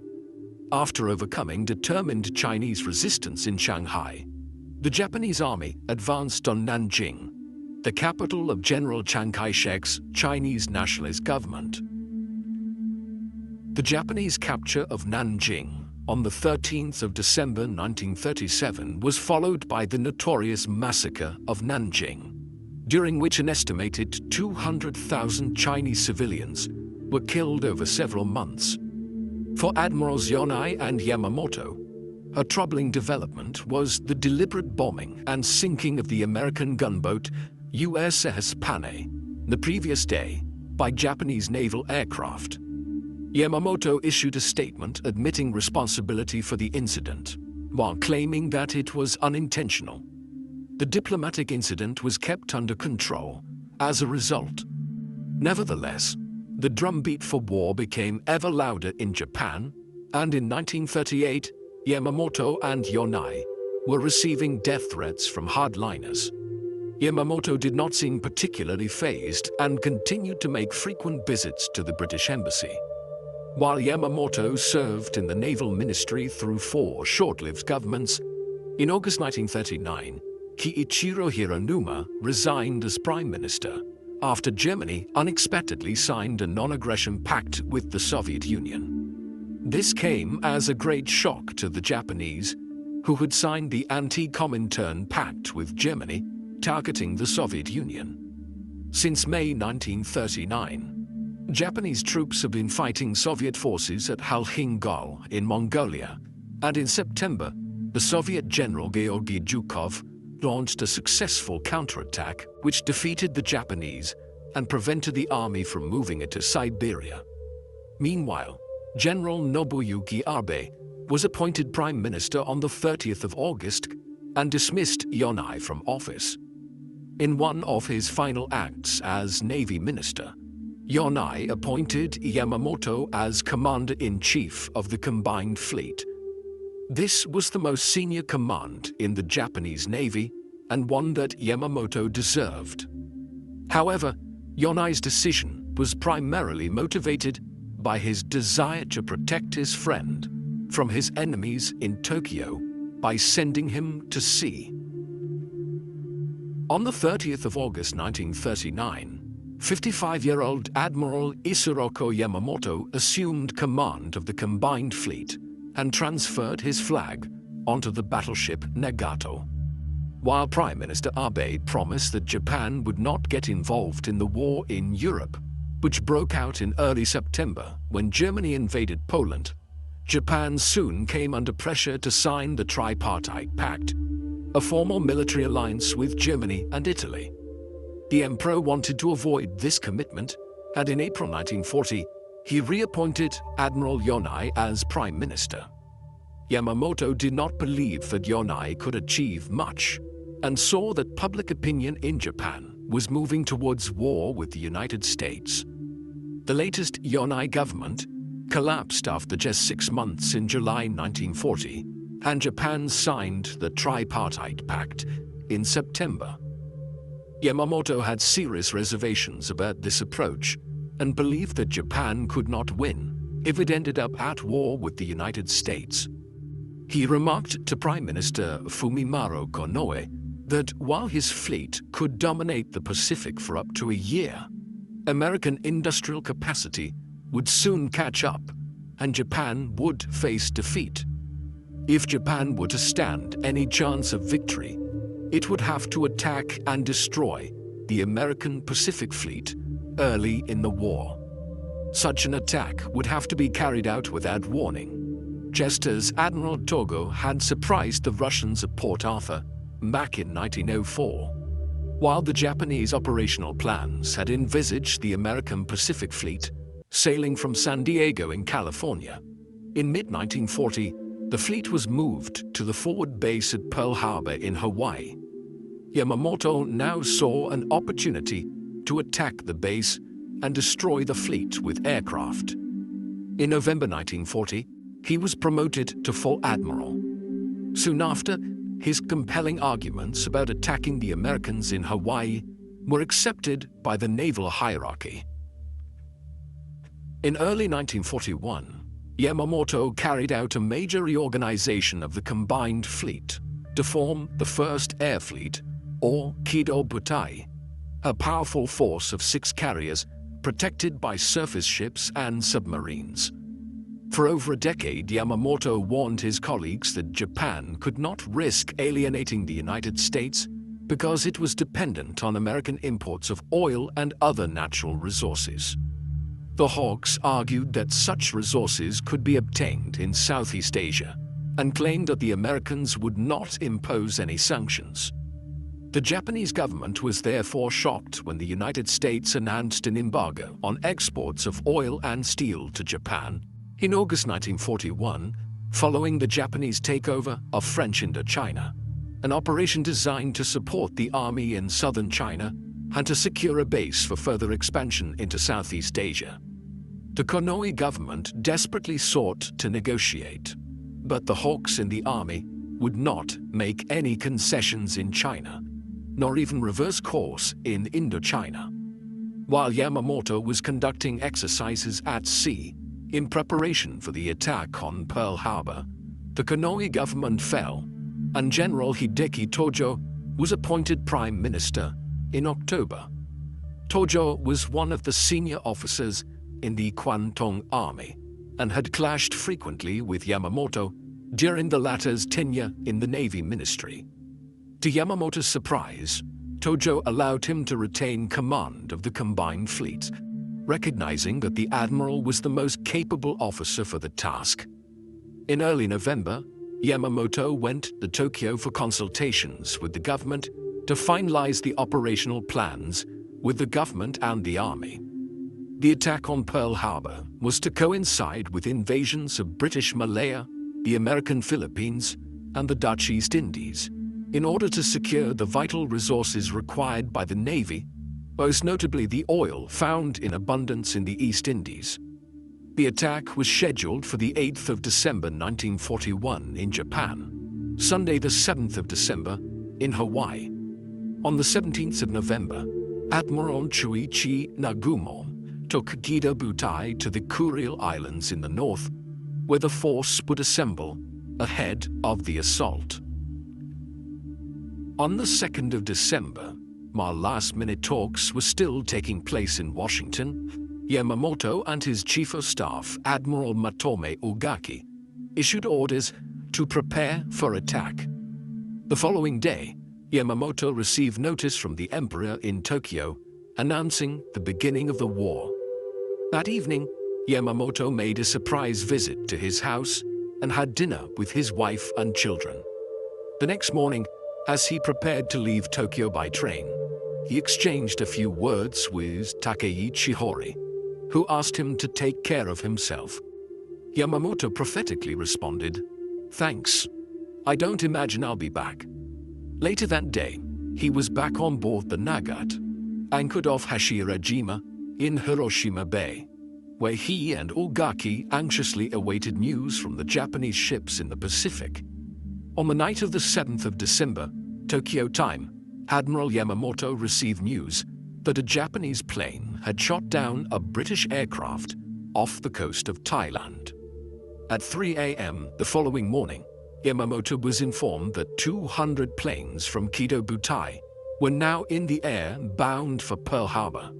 After overcoming determined Chinese resistance in Shanghai, the Japanese army advanced on Nanjing, the capital of General Chiang Kai-shek's Chinese nationalist government. The Japanese capture of Nanjing on the 13th of December 1937 was followed by the notorious massacre of Nanjing, during which an estimated 200,000 Chinese civilians were killed over several months. For Admirals Yonai and Yamamoto, a troubling development was the deliberate bombing and sinking of the American gunboat USS Panay the previous day by Japanese naval aircraft. Yamamoto issued a statement admitting responsibility for the incident, while claiming that it was unintentional. The diplomatic incident was kept under control as a result. Nevertheless, the drumbeat for war became ever louder in Japan, and in 1938, Yamamoto and Yonai were receiving death threats from hardliners. Yamamoto did not seem particularly fazed and continued to make frequent visits to the British Embassy. While Yamamoto served in the Naval Ministry through 4 short-lived governments, in August 1939, Kiichiro Hironuma resigned as Prime Minister after Germany unexpectedly signed a non-aggression pact with the Soviet Union. This came as a great shock to the Japanese, who had signed the Anti-Comintern Pact with Germany, targeting the Soviet Union. Since May 1939, Japanese troops have been fighting Soviet forces at Halhingol in Mongolia, and in September, the Soviet General Georgy Zhukov launched a successful counterattack which defeated the Japanese and prevented the army from moving into Siberia. Meanwhile, General Nobuyuki Abe was appointed Prime Minister on the 30th of August and dismissed Yonai from office. In one of his final acts as Navy Minister, Yonai appointed Yamamoto as Commander-in-Chief of the Combined Fleet. This was the most senior command in the Japanese Navy and one that Yamamoto deserved. However, Yonai's decision was primarily motivated by his desire to protect his friend from his enemies in Tokyo by sending him to sea. On the 30th of August 1939, 55-year-old Admiral Isoroku Yamamoto assumed command of the Combined Fleet and transferred his flag onto the battleship Nagato. While Prime Minister Abe promised that Japan would not get involved in the war in Europe, which broke out in early September when Germany invaded Poland, Japan soon came under pressure to sign the Tripartite Pact, a formal military alliance with Germany and Italy. The Emperor wanted to avoid this commitment and in April 1940, he reappointed Admiral Yonai as Prime Minister. Yamamoto did not believe that Yonai could achieve much, and saw that public opinion in Japan was moving towards war with the United States. The latest Yonai government collapsed after just 6 months in July 1940, and Japan signed the Tripartite Pact in September. Yamamoto had serious reservations about this approach and believed that Japan could not win if it ended up at war with the United States. He remarked to Prime Minister Fumimaro Konoe that while his fleet could dominate the Pacific for up to a year, American industrial capacity would soon catch up, and Japan would face defeat. If Japan were to stand any chance of victory, it would have to attack and destroy the American Pacific Fleet early in the war. Such an attack would have to be carried out without warning, just as Admiral Togo had surprised the Russians at Port Arthur back in 1904. While the Japanese operational plans had envisaged the American Pacific Fleet sailing from San Diego in California, in mid-1940, the fleet was moved to the forward base at Pearl Harbor in Hawaii. Yamamoto now saw an opportunity to attack the base and destroy the fleet with aircraft. In November 1940, he was promoted to full admiral. Soon after, his compelling arguments about attacking the Americans in Hawaii were accepted by the naval hierarchy. In early 1941, Yamamoto carried out a major reorganization of the combined fleet to form the First Air Fleet, or Kido Butai, a powerful force of 6 carriers protected by surface ships and submarines. For over a decade, Yamamoto warned his colleagues that Japan could not risk alienating the United States because it was dependent on American imports of oil and other natural resources. The Hawks argued that such resources could be obtained in Southeast Asia and claimed that the Americans would not impose any sanctions. The Japanese government was therefore shocked when the United States announced an embargo on exports of oil and steel to Japan in August 1941, following the Japanese takeover of French Indochina, an operation designed to support the army in southern China and to secure a base for further expansion into Southeast Asia. The Konoe government desperately sought to negotiate, but the Hawks in the army would not make any concessions in China, nor even reverse course in Indochina. While Yamamoto was conducting exercises at sea in preparation for the attack on Pearl Harbor, the Konoe government fell, and General Hideki Tojo was appointed Prime Minister in October. Tojo was one of the senior officers in the Kwantung Army and had clashed frequently with Yamamoto during the latter's tenure in the Navy Ministry. To Yamamoto's surprise, Tojo allowed him to retain command of the combined fleet, recognizing that the admiral was the most capable officer for the task. In early November, Yamamoto went to Tokyo for consultations with the government to finalize the operational plans with the government and the army. The attack on Pearl Harbor was to coincide with invasions of British Malaya, the American Philippines, and the Dutch East Indies, in order to secure the vital resources required by the Navy, most notably the oil found in abundance in the East Indies. The attack was scheduled for the 8th of December 1941 in Japan, Sunday the 7th of December in Hawaii. On the 17th of November, Admiral Chuichi Nagumo took Kido Butai to the Kuril Islands in the north, where the force would assemble ahead of the assault. On the 2nd of December, while last-minute talks were still taking place in Washington, Yamamoto and his Chief of Staff, Admiral Matome Ugaki, issued orders to prepare for attack. The following day, Yamamoto received notice from the Emperor in Tokyo announcing the beginning of the war. That evening, Yamamoto made a surprise visit to his house and had dinner with his wife and children. The next morning, as he prepared to leave Tokyo by train, he exchanged a few words with Takeichi Hori, who asked him to take care of himself. Yamamoto prophetically responded, "Thanks. I don't imagine I'll be back." Later that day, he was back on board the Nagate, anchored off Hashirajima in Hiroshima Bay, where he and Ogaki anxiously awaited news from the Japanese ships in the Pacific. On the night of the 7th of December, Tokyo time, Admiral Yamamoto received news that a Japanese plane had shot down a British aircraft off the coast of Thailand. At 3 a.m. the following morning, Yamamoto was informed that 200 planes from Kido Butai were now in the air bound for Pearl Harbor.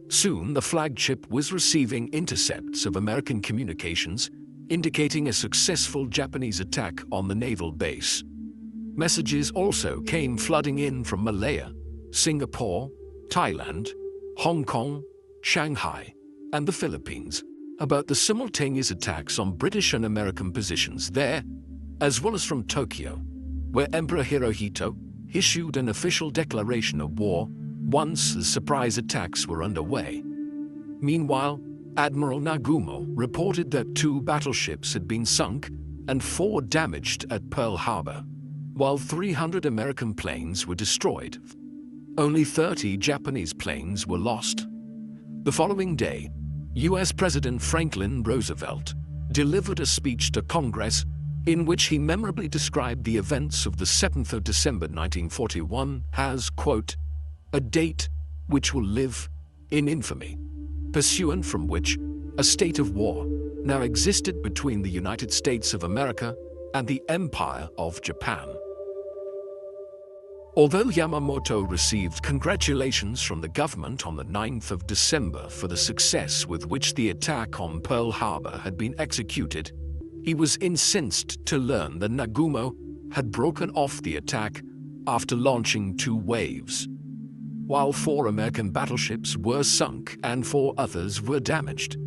Soon the flagship was receiving intercepts of American communications, indicating a successful Japanese attack on the naval base. Messages also came flooding in from Malaya, Singapore, Thailand, Hong Kong, Shanghai, and the Philippines about the simultaneous attacks on British and American positions there, as well as from Tokyo, where Emperor Hirohito issued an official declaration of war once the surprise attacks were underway. Meanwhile, Admiral Nagumo reported that 2 battleships had been sunk and 4 damaged at Pearl Harbor, while 300 American planes were destroyed. Only 30 Japanese planes were lost. The following day, U.S. President Franklin Roosevelt delivered a speech to Congress in which he memorably described the events of the 7th of December 1941 as, quote, "a date which will live in infamy, pursuant from which a state of war now existed between the United States of America and the Empire of Japan." Although Yamamoto received congratulations from the government on the 9th of December for the success with which the attack on Pearl Harbor had been executed, he was incensed to learn that Nagumo had broken off the attack after launching 2 waves. While 4 American battleships were sunk and 4 others were damaged,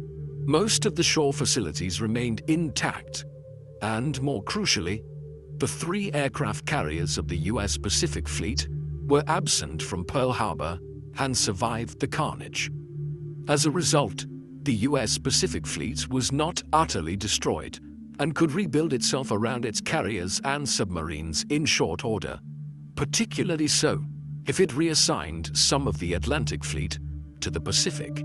most of the shore facilities remained intact, and more crucially, the 3 aircraft carriers of the U.S. Pacific Fleet were absent from Pearl Harbor and survived the carnage. As a result, the U.S. Pacific Fleet was not utterly destroyed and could rebuild itself around its carriers and submarines in short order, particularly so if it reassigned some of the Atlantic Fleet to the Pacific.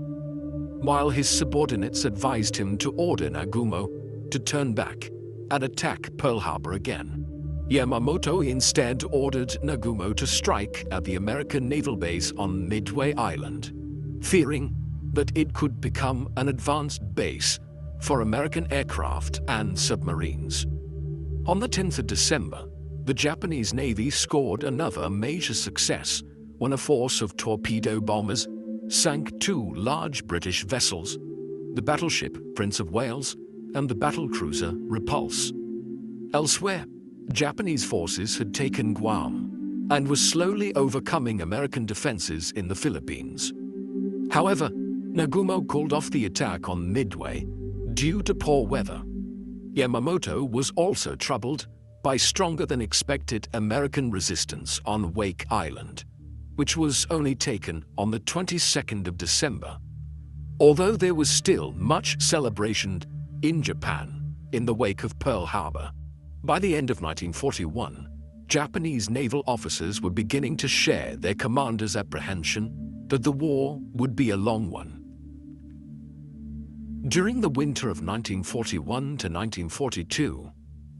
While his subordinates advised him to order Nagumo to turn back and attack Pearl Harbor again, Yamamoto instead ordered Nagumo to strike at the American naval base on Midway Island, fearing that it could become an advanced base for American aircraft and submarines. On the 10th of December, the Japanese Navy scored another major success when a force of torpedo bombers sank 2 large British vessels, the battleship Prince of Wales and the battlecruiser Repulse. Elsewhere, Japanese forces had taken Guam and were slowly overcoming American defenses in the Philippines. However, Nagumo called off the attack on Midway due to poor weather. Yamamoto was also troubled by stronger than expected American resistance on Wake Island, which was only taken on the 22nd of December. Although there was still much celebration in Japan in the wake of Pearl Harbor, by the end of 1941, Japanese naval officers were beginning to share their commanders' apprehension that the war would be a long one. During the winter of 1941 to 1942,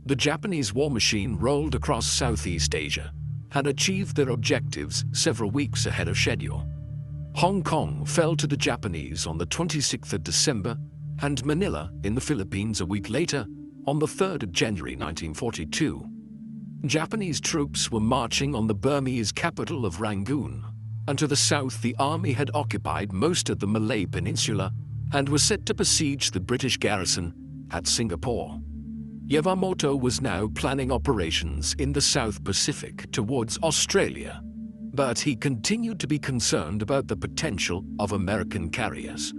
the Japanese war machine rolled across Southeast Asia and achieved their objectives several weeks ahead of schedule. Hong Kong fell to the Japanese on the 26th of December, and Manila in the Philippines a week later, on the 3rd of January 1942. Japanese troops were marching on the Burmese capital of Rangoon, and to the south the army had occupied most of the Malay Peninsula and was set to besiege the British garrison at Singapore. Yamamoto was now planning operations in the South Pacific towards Australia, but he continued to be concerned about the potential of American carriers.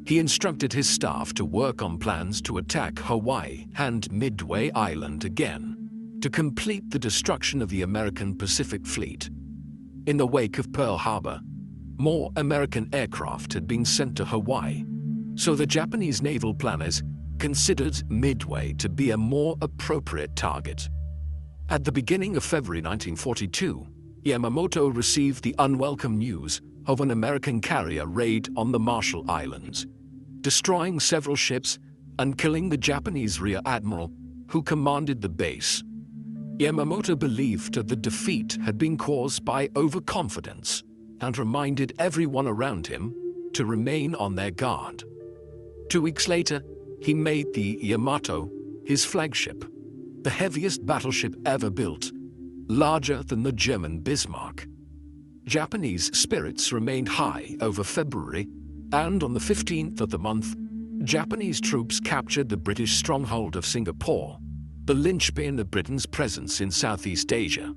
He instructed his staff to work on plans to attack Hawaii and Midway Island again, to complete the destruction of the American Pacific Fleet. In the wake of Pearl Harbor, more American aircraft had been sent to Hawaii, So the Japanese naval planners considered Midway to be a more appropriate target. At the beginning of February 1942, Yamamoto received the unwelcome news of an American carrier raid on the Marshall Islands, destroying several ships and killing the Japanese rear admiral who commanded the base. Yamamoto believed that the defeat had been caused by overconfidence and reminded everyone around him to remain on their guard. 2 weeks later, he made the Yamato his flagship, the heaviest battleship ever built, larger than the German Bismarck. Japanese spirits remained high over February, and on the 15th of the month, Japanese troops captured the British stronghold of Singapore, the linchpin of Britain's presence in Southeast Asia.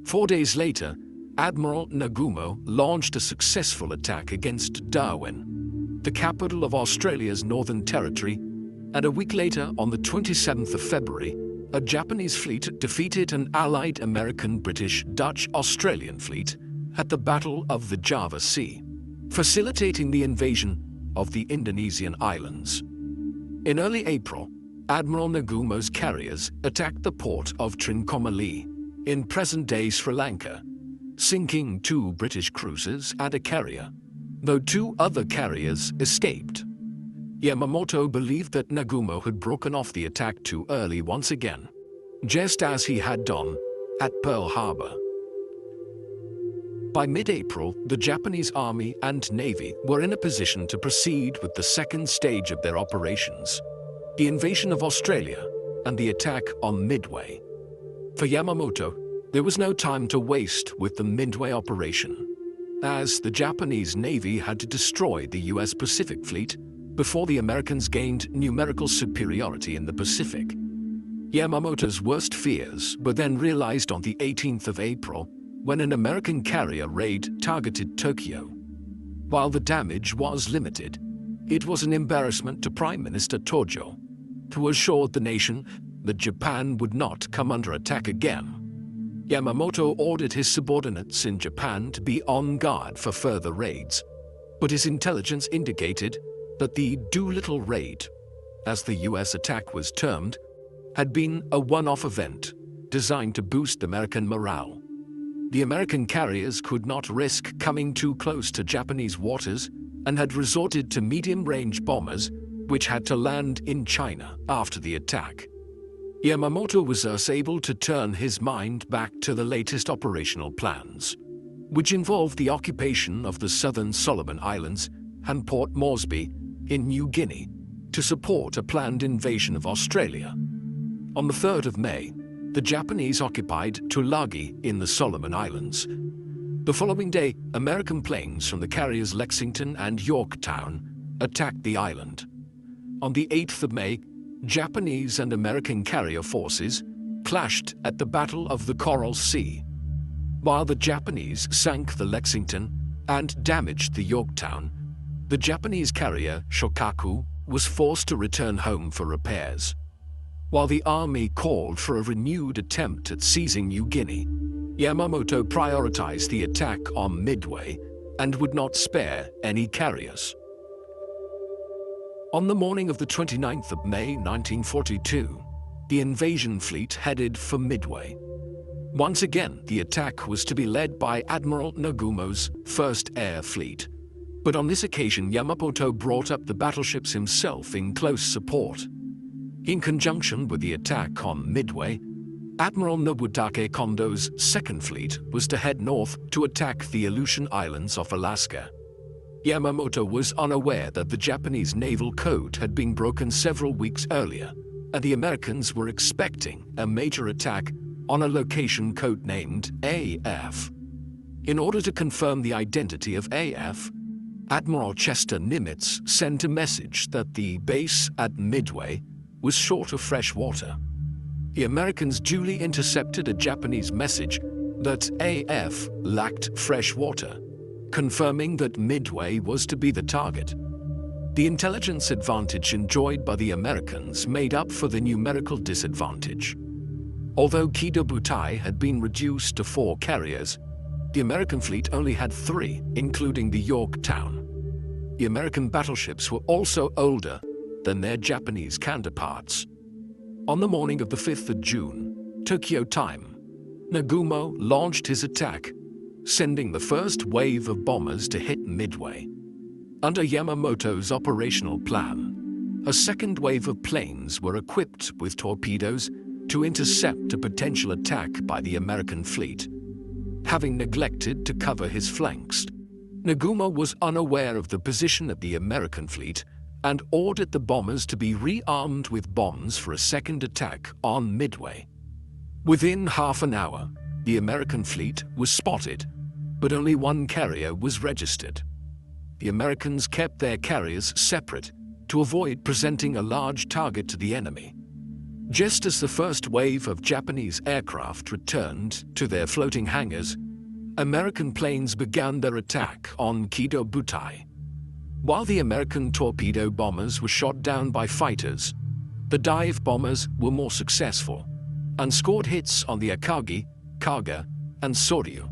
4 days later, Admiral Nagumo launched a successful attack against Darwin, the capital of Australia's Northern Territory, and a week later, on the 27th of February, a Japanese fleet defeated an allied American, British, Dutch, Australian fleet at the Battle of the Java Sea, facilitating the invasion of the Indonesian islands. In early April, Admiral Nagumo's carriers attacked the port of Trincomalee in present-day Sri Lanka, sinking 2 British cruisers and a carrier, though 2 other carriers escaped. Yamamoto believed that Nagumo had broken off the attack too early once again, just as he had done at Pearl Harbor. By mid-April, the Japanese Army and Navy were in a position to proceed with the second stage of their operations, the invasion of Australia and the attack on Midway. For Yamamoto, there was no time to waste with the Midway operation, as the Japanese Navy had to destroy the US Pacific Fleet before the Americans gained numerical superiority in the Pacific. Yamamoto's worst fears were then realized on the 18th of April, when an American carrier raid targeted Tokyo. While the damage was limited, it was an embarrassment to Prime Minister Tojo, who assured the nation that Japan would not come under attack again. Yamamoto ordered his subordinates in Japan to be on guard for further raids, but his intelligence indicated that the Doolittle raid, as the US attack was termed, had been a one-off event designed to boost American morale. The American carriers could not risk coming too close to Japanese waters and had resorted to medium-range bombers, which had to land in China after the attack. Yamamoto was thus able to turn his mind back to the latest operational plans, which involved the occupation of the southern Solomon Islands and Port Moresby in New Guinea to support a planned invasion of Australia. On the 3rd of May, the Japanese occupied Tulagi in the Solomon Islands. The following day, American planes from the carriers Lexington and Yorktown attacked the island. On the 8th of May, Japanese and American carrier forces clashed at the Battle of the Coral Sea. While the Japanese sank the Lexington and damaged the Yorktown, the Japanese carrier Shokaku was forced to return home for repairs. While the army called for a renewed attempt at seizing New Guinea, Yamamoto prioritized the attack on Midway and would not spare any carriers. On the morning of the 29th of May 1942, the invasion fleet headed for Midway. Once again, the attack was to be led by Admiral Nagumo's 1st Air Fleet, but on this occasion Yamamoto brought up the battleships himself in close support. In conjunction with the attack on Midway, Admiral Nobutake Kondo's 2nd Fleet was to head north to attack the Aleutian Islands of Alaska. Yamamoto was unaware that the Japanese naval code had been broken several weeks earlier, and the Americans were expecting a major attack on a location codenamed AF. In order to confirm the identity of AF, Admiral Chester Nimitz sent a message that the base at Midway was short of fresh water. The Americans duly intercepted a Japanese message that AF lacked fresh water, confirming that Midway was to be the target. The intelligence advantage enjoyed by the Americans made up for the numerical disadvantage. Although Kido Butai had been reduced to 4 carriers, the American fleet only had 3, including the Yorktown. The American battleships were also older than their Japanese counterparts. On the morning of the 5th of June, Tokyo time, Nagumo launched his attack, sending the first wave of bombers to hit Midway. Under Yamamoto's operational plan, a second wave of planes were equipped with torpedoes to intercept a potential attack by the American fleet. Having neglected to cover his flanks, Nagumo was unaware of the position of the American fleet and ordered the bombers to be rearmed with bombs for a second attack on Midway. Within half an hour, the American fleet was spotted, but only one carrier was registered. The Americans kept their carriers separate to avoid presenting a large target to the enemy. Just as the first wave of Japanese aircraft returned to their floating hangars, American planes began their attack on Kido Butai. While the American torpedo bombers were shot down by fighters, the dive bombers were more successful and scored hits on the Akagi, Kaga, and Soryu.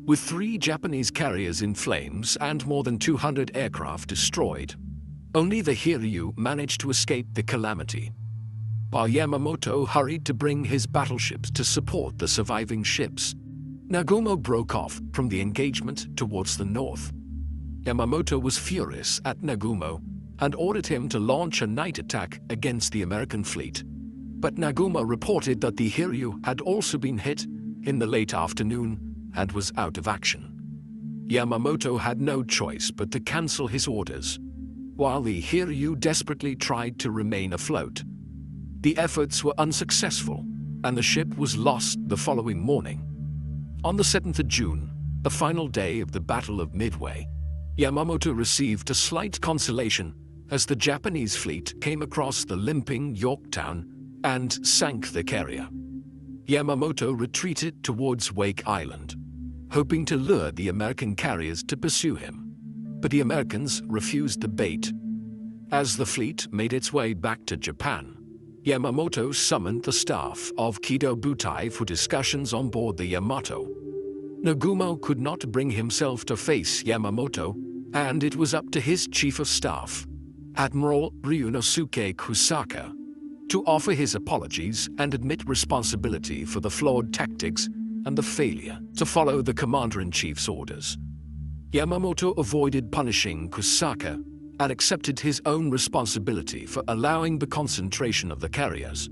With 3 Japanese carriers in flames and more than 200 aircraft destroyed, only the Hiryu managed to escape the calamity. While Yamamoto hurried to bring his battleships to support the surviving ships, Nagumo broke off from the engagement towards the north. Yamamoto was furious at Nagumo and ordered him to launch a night attack against the American fleet. But Nagumo reported that the Hiryu had also been hit in the late afternoon and was out of action. Yamamoto had no choice but to cancel his orders, while the Hiryu desperately tried to remain afloat. The efforts were unsuccessful, and the ship was lost the following morning. On the 7th of June, the final day of the Battle of Midway, Yamamoto received a slight consolation as the Japanese fleet came across the limping Yorktown and sank the carrier. Yamamoto retreated towards Wake Island, hoping to lure the American carriers to pursue him. But the Americans refused the bait. As the fleet made its way back to Japan, Yamamoto summoned the staff of Kido Butai for discussions on board the Yamato. Nagumo could not bring himself to face Yamamoto, and it was up to his chief of staff, Admiral Ryunosuke Kusaka, to offer his apologies and admit responsibility for the flawed tactics and the failure to follow the commander-in-chief's orders. Yamamoto avoided punishing Kusaka and accepted his own responsibility for allowing the concentration of the carriers.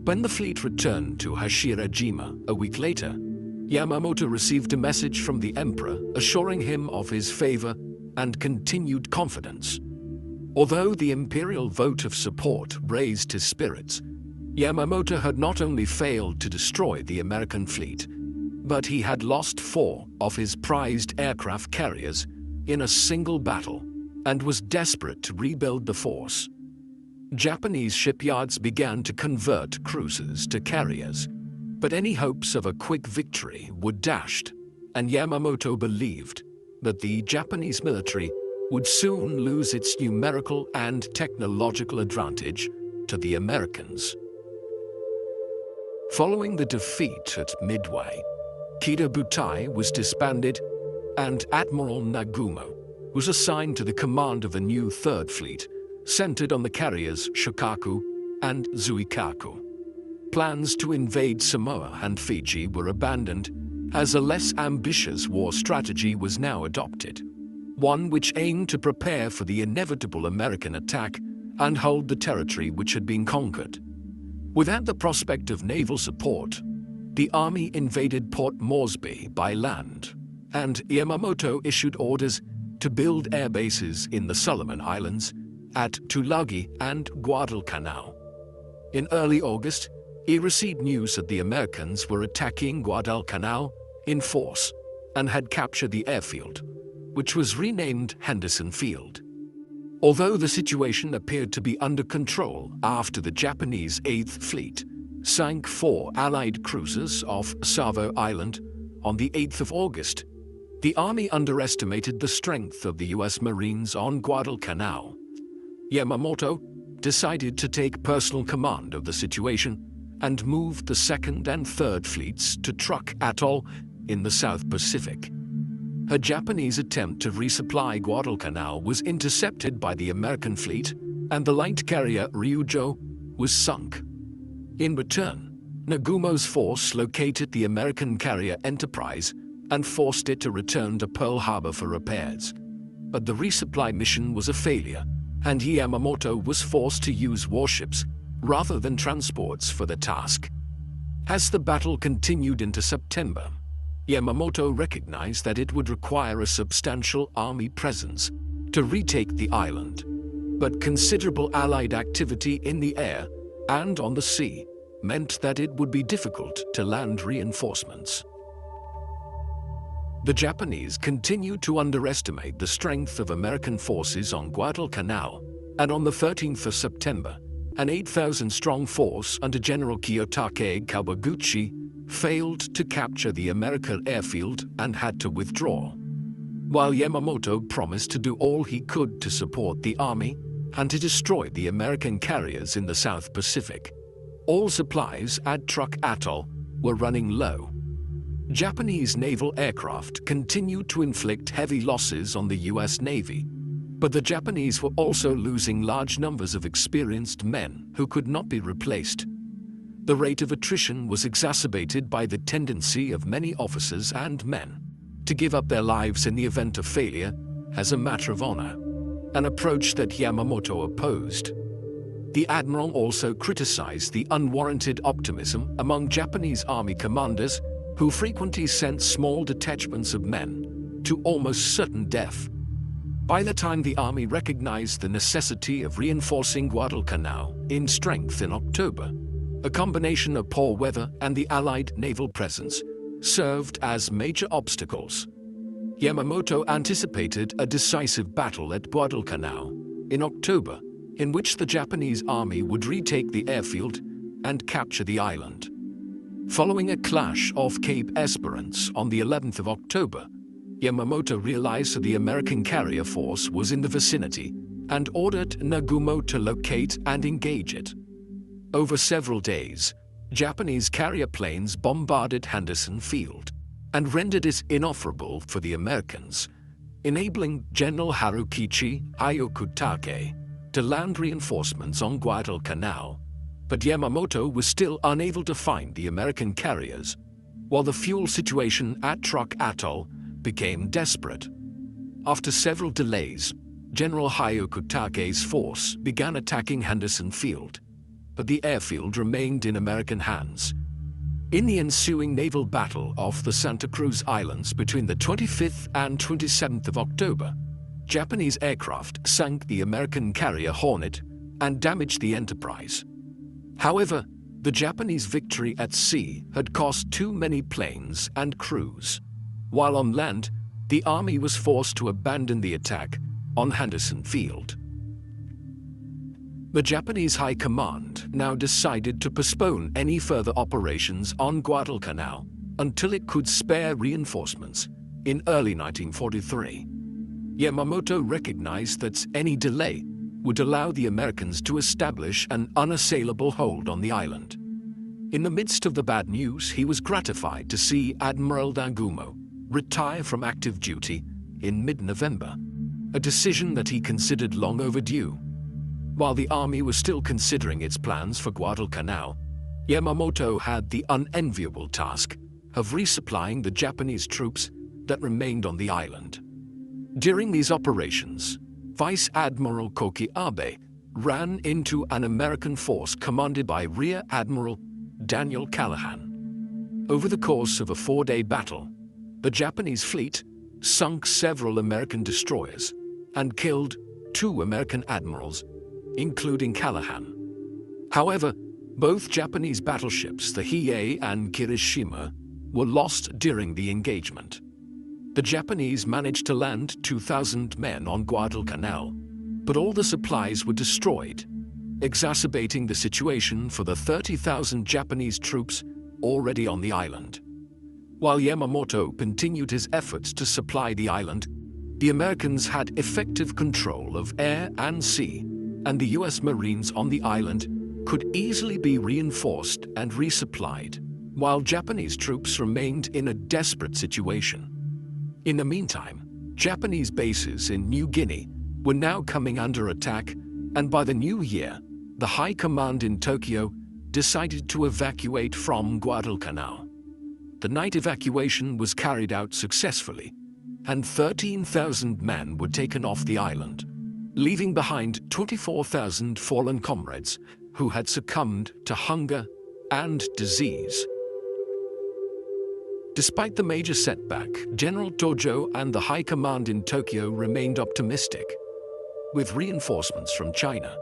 When the fleet returned to Hashirajima a week later, Yamamoto received a message from the emperor assuring him of his favor and continued confidence. Although the imperial vote of support raised his spirits, Yamamoto had not only failed to destroy the American fleet, but he had lost 4 of his prized aircraft carriers in a single battle and was desperate to rebuild the force. Japanese shipyards began to convert cruisers to carriers, but any hopes of a quick victory were dashed, and Yamamoto believed that the Japanese military would soon lose its numerical and technological advantage to the Americans. Following the defeat at Midway, Kido Butai was disbanded, and Admiral Nagumo was assigned to the command of the new Third Fleet, centered on the carriers Shokaku and Zuikaku. Plans to invade Samoa and Fiji were abandoned, as a less ambitious war strategy was now adopted, one which aimed to prepare for the inevitable American attack and hold the territory which had been conquered. Without the prospect of naval support, the army invaded Port Moresby by land, and Yamamoto issued orders to build air bases in the Solomon Islands, at Tulagi and Guadalcanal. In early August, he received news that the Americans were attacking Guadalcanal in force and had captured the airfield, which was renamed Henderson Field. Although the situation appeared to be under control after the Japanese 8th Fleet sank 4 Allied cruisers off Savo Island on the 8th of August, the Army underestimated the strength of the U.S. Marines on Guadalcanal. Yamamoto decided to take personal command of the situation and moved the 2nd and 3rd Fleets to Truk Atoll in the South Pacific. A Japanese attempt to resupply Guadalcanal was intercepted by the American fleet, and the light carrier Ryujo was sunk. In return, Nagumo's force located the American carrier Enterprise and forced it to return to Pearl Harbor for repairs. But the resupply mission was a failure, and Yamamoto was forced to use warships rather than transports for the task. As the battle continued into September, Yamamoto recognized that it would require a substantial army presence to retake the island, but considerable Allied activity in the air and on the sea meant that it would be difficult to land reinforcements. The Japanese continued to underestimate the strength of American forces on Guadalcanal, and on the 13th of September, an 8,000-strong force under General Kiyotake Kawaguchi failed to capture the American airfield and had to withdraw. While Yamamoto promised to do all he could to support the army and to destroy the American carriers in the South Pacific, all supplies at Truk Atoll were running low. Japanese naval aircraft continued to inflict heavy losses on the US Navy, but the Japanese were also losing large numbers of experienced men who could not be replaced. The rate of attrition was exacerbated by the tendency of many officers and men to give up their lives in the event of failure as a matter of honor, an approach that Yamamoto opposed. The admiral also criticized the unwarranted optimism among Japanese army commanders who frequently sent small detachments of men to almost certain death. By the time the army recognized the necessity of reinforcing Guadalcanal in strength in October, a combination of poor weather and the Allied naval presence served as major obstacles. Yamamoto anticipated a decisive battle at Guadalcanal in October, in which the Japanese army would retake the airfield and capture the island. Following a clash off Cape Esperance on the 11th of October, Yamamoto realized that the American carrier force was in the vicinity and ordered Nagumo to locate and engage it. Over several days, Japanese carrier planes bombarded Henderson Field and rendered it inoperable for the Americans, enabling General Harukichi Hyokutake to land reinforcements on Guadalcanal. But Yamamoto was still unable to find the American carriers, while the fuel situation at Truk Atoll became desperate. After several delays, General Hyokutake's force began attacking Henderson Field, but the airfield remained in American hands. In the ensuing naval battle off the Santa Cruz Islands between the 25th and 27th of October, Japanese aircraft sank the American carrier Hornet and damaged the Enterprise. However, the Japanese victory at sea had cost too many planes and crews. While on land, the army was forced to abandon the attack on Henderson Field. The Japanese High Command now decided to postpone any further operations on Guadalcanal until it could spare reinforcements in early 1943. Yamamoto recognized that any delay would allow the Americans to establish an unassailable hold on the island. In the midst of the bad news, he was gratified to see Admiral Nagumo retire from active duty in mid-November, a decision that he considered long overdue. While the army was still considering its plans for Guadalcanal, Yamamoto had the unenviable task of resupplying the Japanese troops that remained on the island. During these operations, Vice Admiral Koki Abe ran into an American force commanded by Rear Admiral Daniel Callahan. Over the course of a 4-day battle, the Japanese fleet sunk several American destroyers and killed 2 American admirals, including Callahan. However, both Japanese battleships, the Hiei and Kirishima, were lost during the engagement. The Japanese managed to land 2,000 men on Guadalcanal, but all the supplies were destroyed, exacerbating the situation for the 30,000 Japanese troops already on the island. While Yamamoto continued his efforts to supply the island, the Americans had effective control of air and sea, and the US Marines on the island could easily be reinforced and resupplied, while Japanese troops remained in a desperate situation. In the meantime, Japanese bases in New Guinea were now coming under attack, and by the new year, the High Command in Tokyo decided to evacuate from Guadalcanal. The night evacuation was carried out successfully, and 13,000 men were taken off the island, leaving behind 24,000 fallen comrades who had succumbed to hunger and disease. Despite the major setback, General Tojo and the High Command in Tokyo remained optimistic. With reinforcements from China,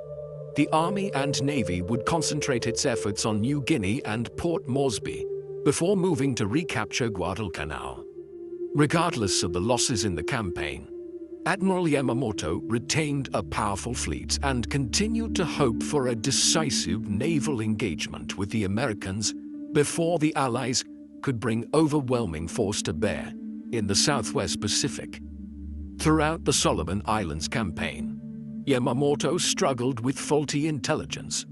the Army and Navy would concentrate its efforts on New Guinea and Port Moresby before moving to recapture Guadalcanal. Regardless of the losses in the campaign, Admiral Yamamoto retained a powerful fleet and continued to hope for a decisive naval engagement with the Americans before the Allies could bring overwhelming force to bear in the Southwest Pacific. Throughout the Solomon Islands campaign, Yamamoto struggled with faulty intelligence,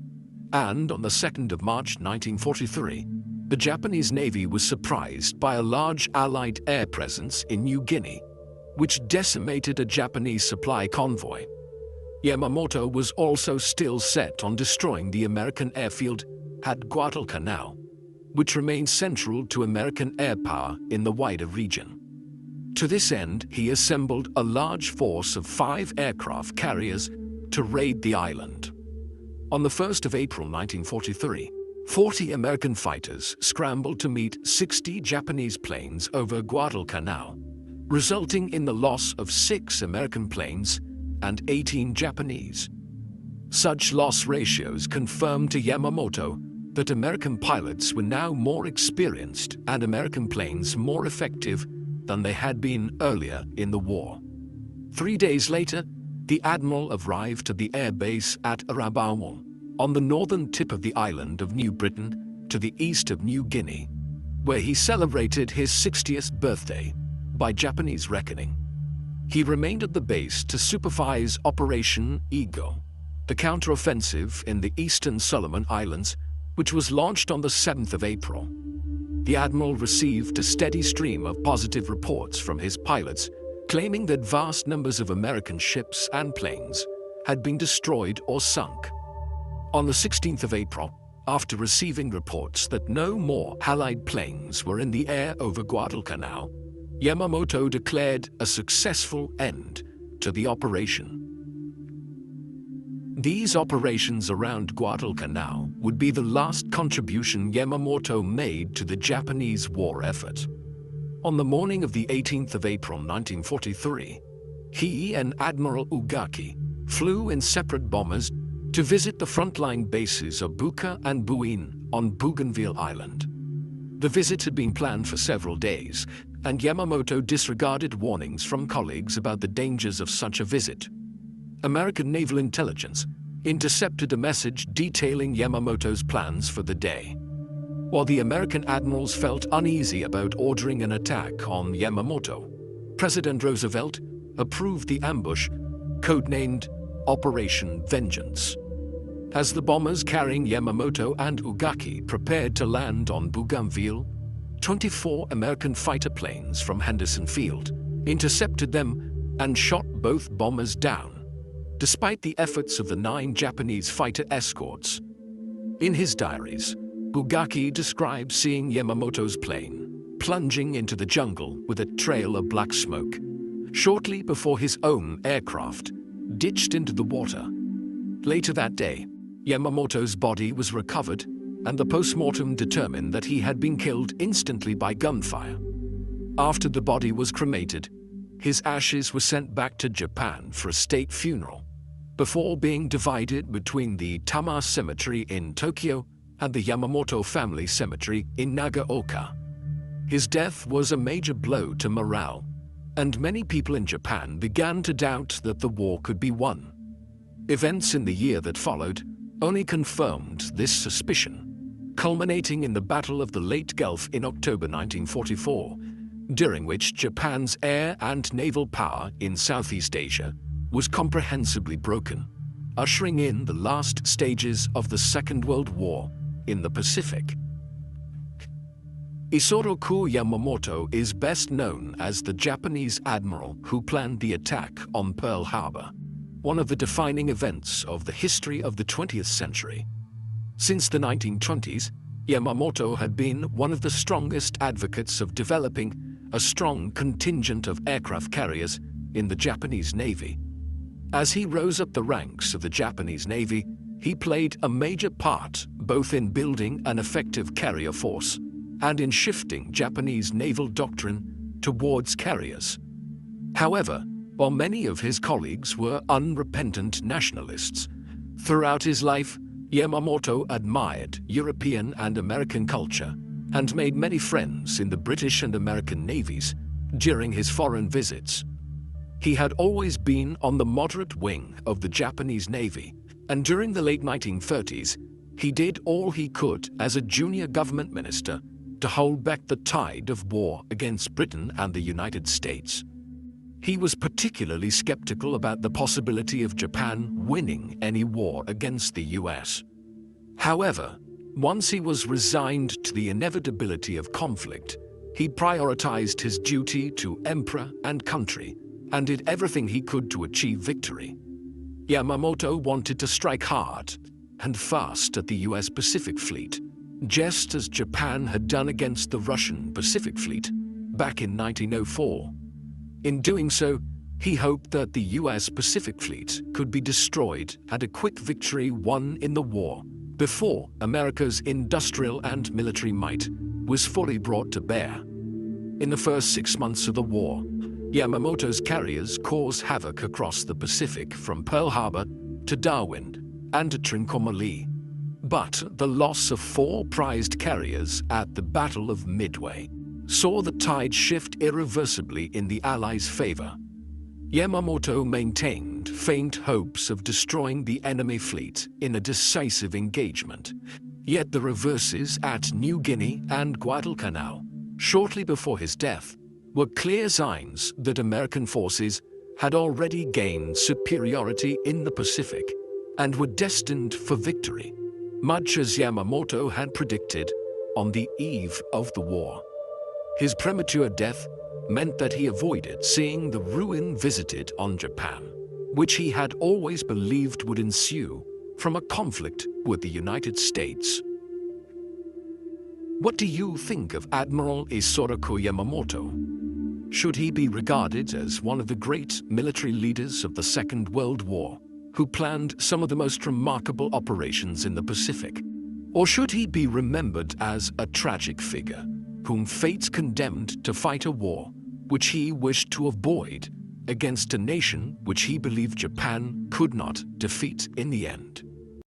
and on the 2nd of March 1943, the Japanese Navy was surprised by a large Allied air presence in New Guinea, which decimated a Japanese supply convoy. Yamamoto was also still set on destroying the American airfield at Guadalcanal, which remained central to American air power in the wider region. To this end, he assembled a large force of 5 aircraft carriers to raid the island. On the 1st of April 1943, 40 American fighters scrambled to meet 60 Japanese planes over Guadalcanal, resulting in the loss of 6 American planes and 18 Japanese. Such loss ratios confirmed to Yamamoto that American pilots were now more experienced and American planes more effective than they had been earlier in the war. 3 days later, the admiral arrived at the air base at Arabawa, on the northern tip of the island of New Britain, to the east of New Guinea, where he celebrated his 60th birthday by Japanese reckoning. He remained at the base to supervise Operation Eagle, the counteroffensive in the eastern Solomon Islands, which was launched on the 7th of April. The admiral received a steady stream of positive reports from his pilots, claiming that vast numbers of American ships and planes had been destroyed or sunk. On the 16th of April, after receiving reports that no more Allied planes were in the air over Guadalcanal, Yamamoto declared a successful end to the operation. These operations around Guadalcanal would be the last contribution Yamamoto made to the Japanese war effort. On the morning of the 18th of April 1943, he and Admiral Ugaki flew in separate bombers to visit the frontline bases of Buka and Buin on Bougainville Island. The visit had been planned for several days, and Yamamoto disregarded warnings from colleagues about the dangers of such a visit. American naval intelligence intercepted a message detailing Yamamoto's plans for the day. While the American admirals felt uneasy about ordering an attack on Yamamoto, President Roosevelt approved the ambush, codenamed Operation Vengeance. As the bombers carrying Yamamoto and Ugaki prepared to land on Bougainville, 24 American fighter planes from Henderson Field intercepted them and shot both bombers down, despite the efforts of the 9 Japanese fighter escorts. In his diaries, Ugaki describes seeing Yamamoto's plane plunging into the jungle with a trail of black smoke, shortly before his own aircraft ditched into the water. Later that day, Yamamoto's body was recovered, and the post-mortem determined that he had been killed instantly by gunfire. After the body was cremated, his ashes were sent back to Japan for a state funeral, before being divided between the Tama Cemetery in Tokyo and the Yamamoto family cemetery in Nagaoka. His death was a major blow to morale, and many people in Japan began to doubt that the war could be won. Events in the year that followed only confirmed this suspicion, culminating in the Battle of the Leyte Gulf in October 1944, during which Japan's air and naval power in Southeast Asia was comprehensively broken, ushering in the last stages of the Second World War in the Pacific. Isoroku Yamamoto is best known as the Japanese admiral who planned the attack on Pearl Harbor, one of the defining events of the history of the 20th century. Since the 1920s, Yamamoto had been one of the strongest advocates of developing a strong contingent of aircraft carriers in the Japanese Navy. As he rose up the ranks of the Japanese Navy, he played a major part both in building an effective carrier force and in shifting Japanese naval doctrine towards carriers. However, while many of his colleagues were unrepentant nationalists, throughout his life, Yamamoto admired European and American culture and made many friends in the British and American navies during his foreign visits. He had always been on the moderate wing of the Japanese Navy, and during the late 1930s, he did all he could as a junior government minister to hold back the tide of war against Britain and the United States. He was particularly skeptical about the possibility of Japan winning any war against the US. However, once he was resigned to the inevitability of conflict, he prioritized his duty to emperor and country and did everything he could to achieve victory. Yamamoto wanted to strike hard and fast at the US Pacific Fleet, just as Japan had done against the Russian Pacific Fleet back in 1904. In doing so, he hoped that the US Pacific Fleet could be destroyed and a quick victory won in the war before America's industrial and military might was fully brought to bear. In the first 6 months of the war, Yamamoto's carriers caused havoc across the Pacific from Pearl Harbor to Darwin and to Trincomalee. But the loss of 4 prized carriers at the Battle of Midway saw the tide shift irreversibly in the Allies' favor. Yamamoto maintained faint hopes of destroying the enemy fleet in a decisive engagement. Yet the reverses at New Guinea and Guadalcanal, shortly before his death, were clear signs that American forces had already gained superiority in the Pacific and were destined for victory, much as Yamamoto had predicted on the eve of the war. His premature death meant that he avoided seeing the ruin visited on Japan, which he had always believed would ensue from a conflict with the United States. What do you think of Admiral Isoroku Yamamoto? Should he be regarded as one of the great military leaders of the Second World War, who planned some of the most remarkable operations in the Pacific? Or should he be remembered as a tragic figure, whom fate condemned to fight a war which he wished to avoid against a nation which he believed Japan could not defeat in the end?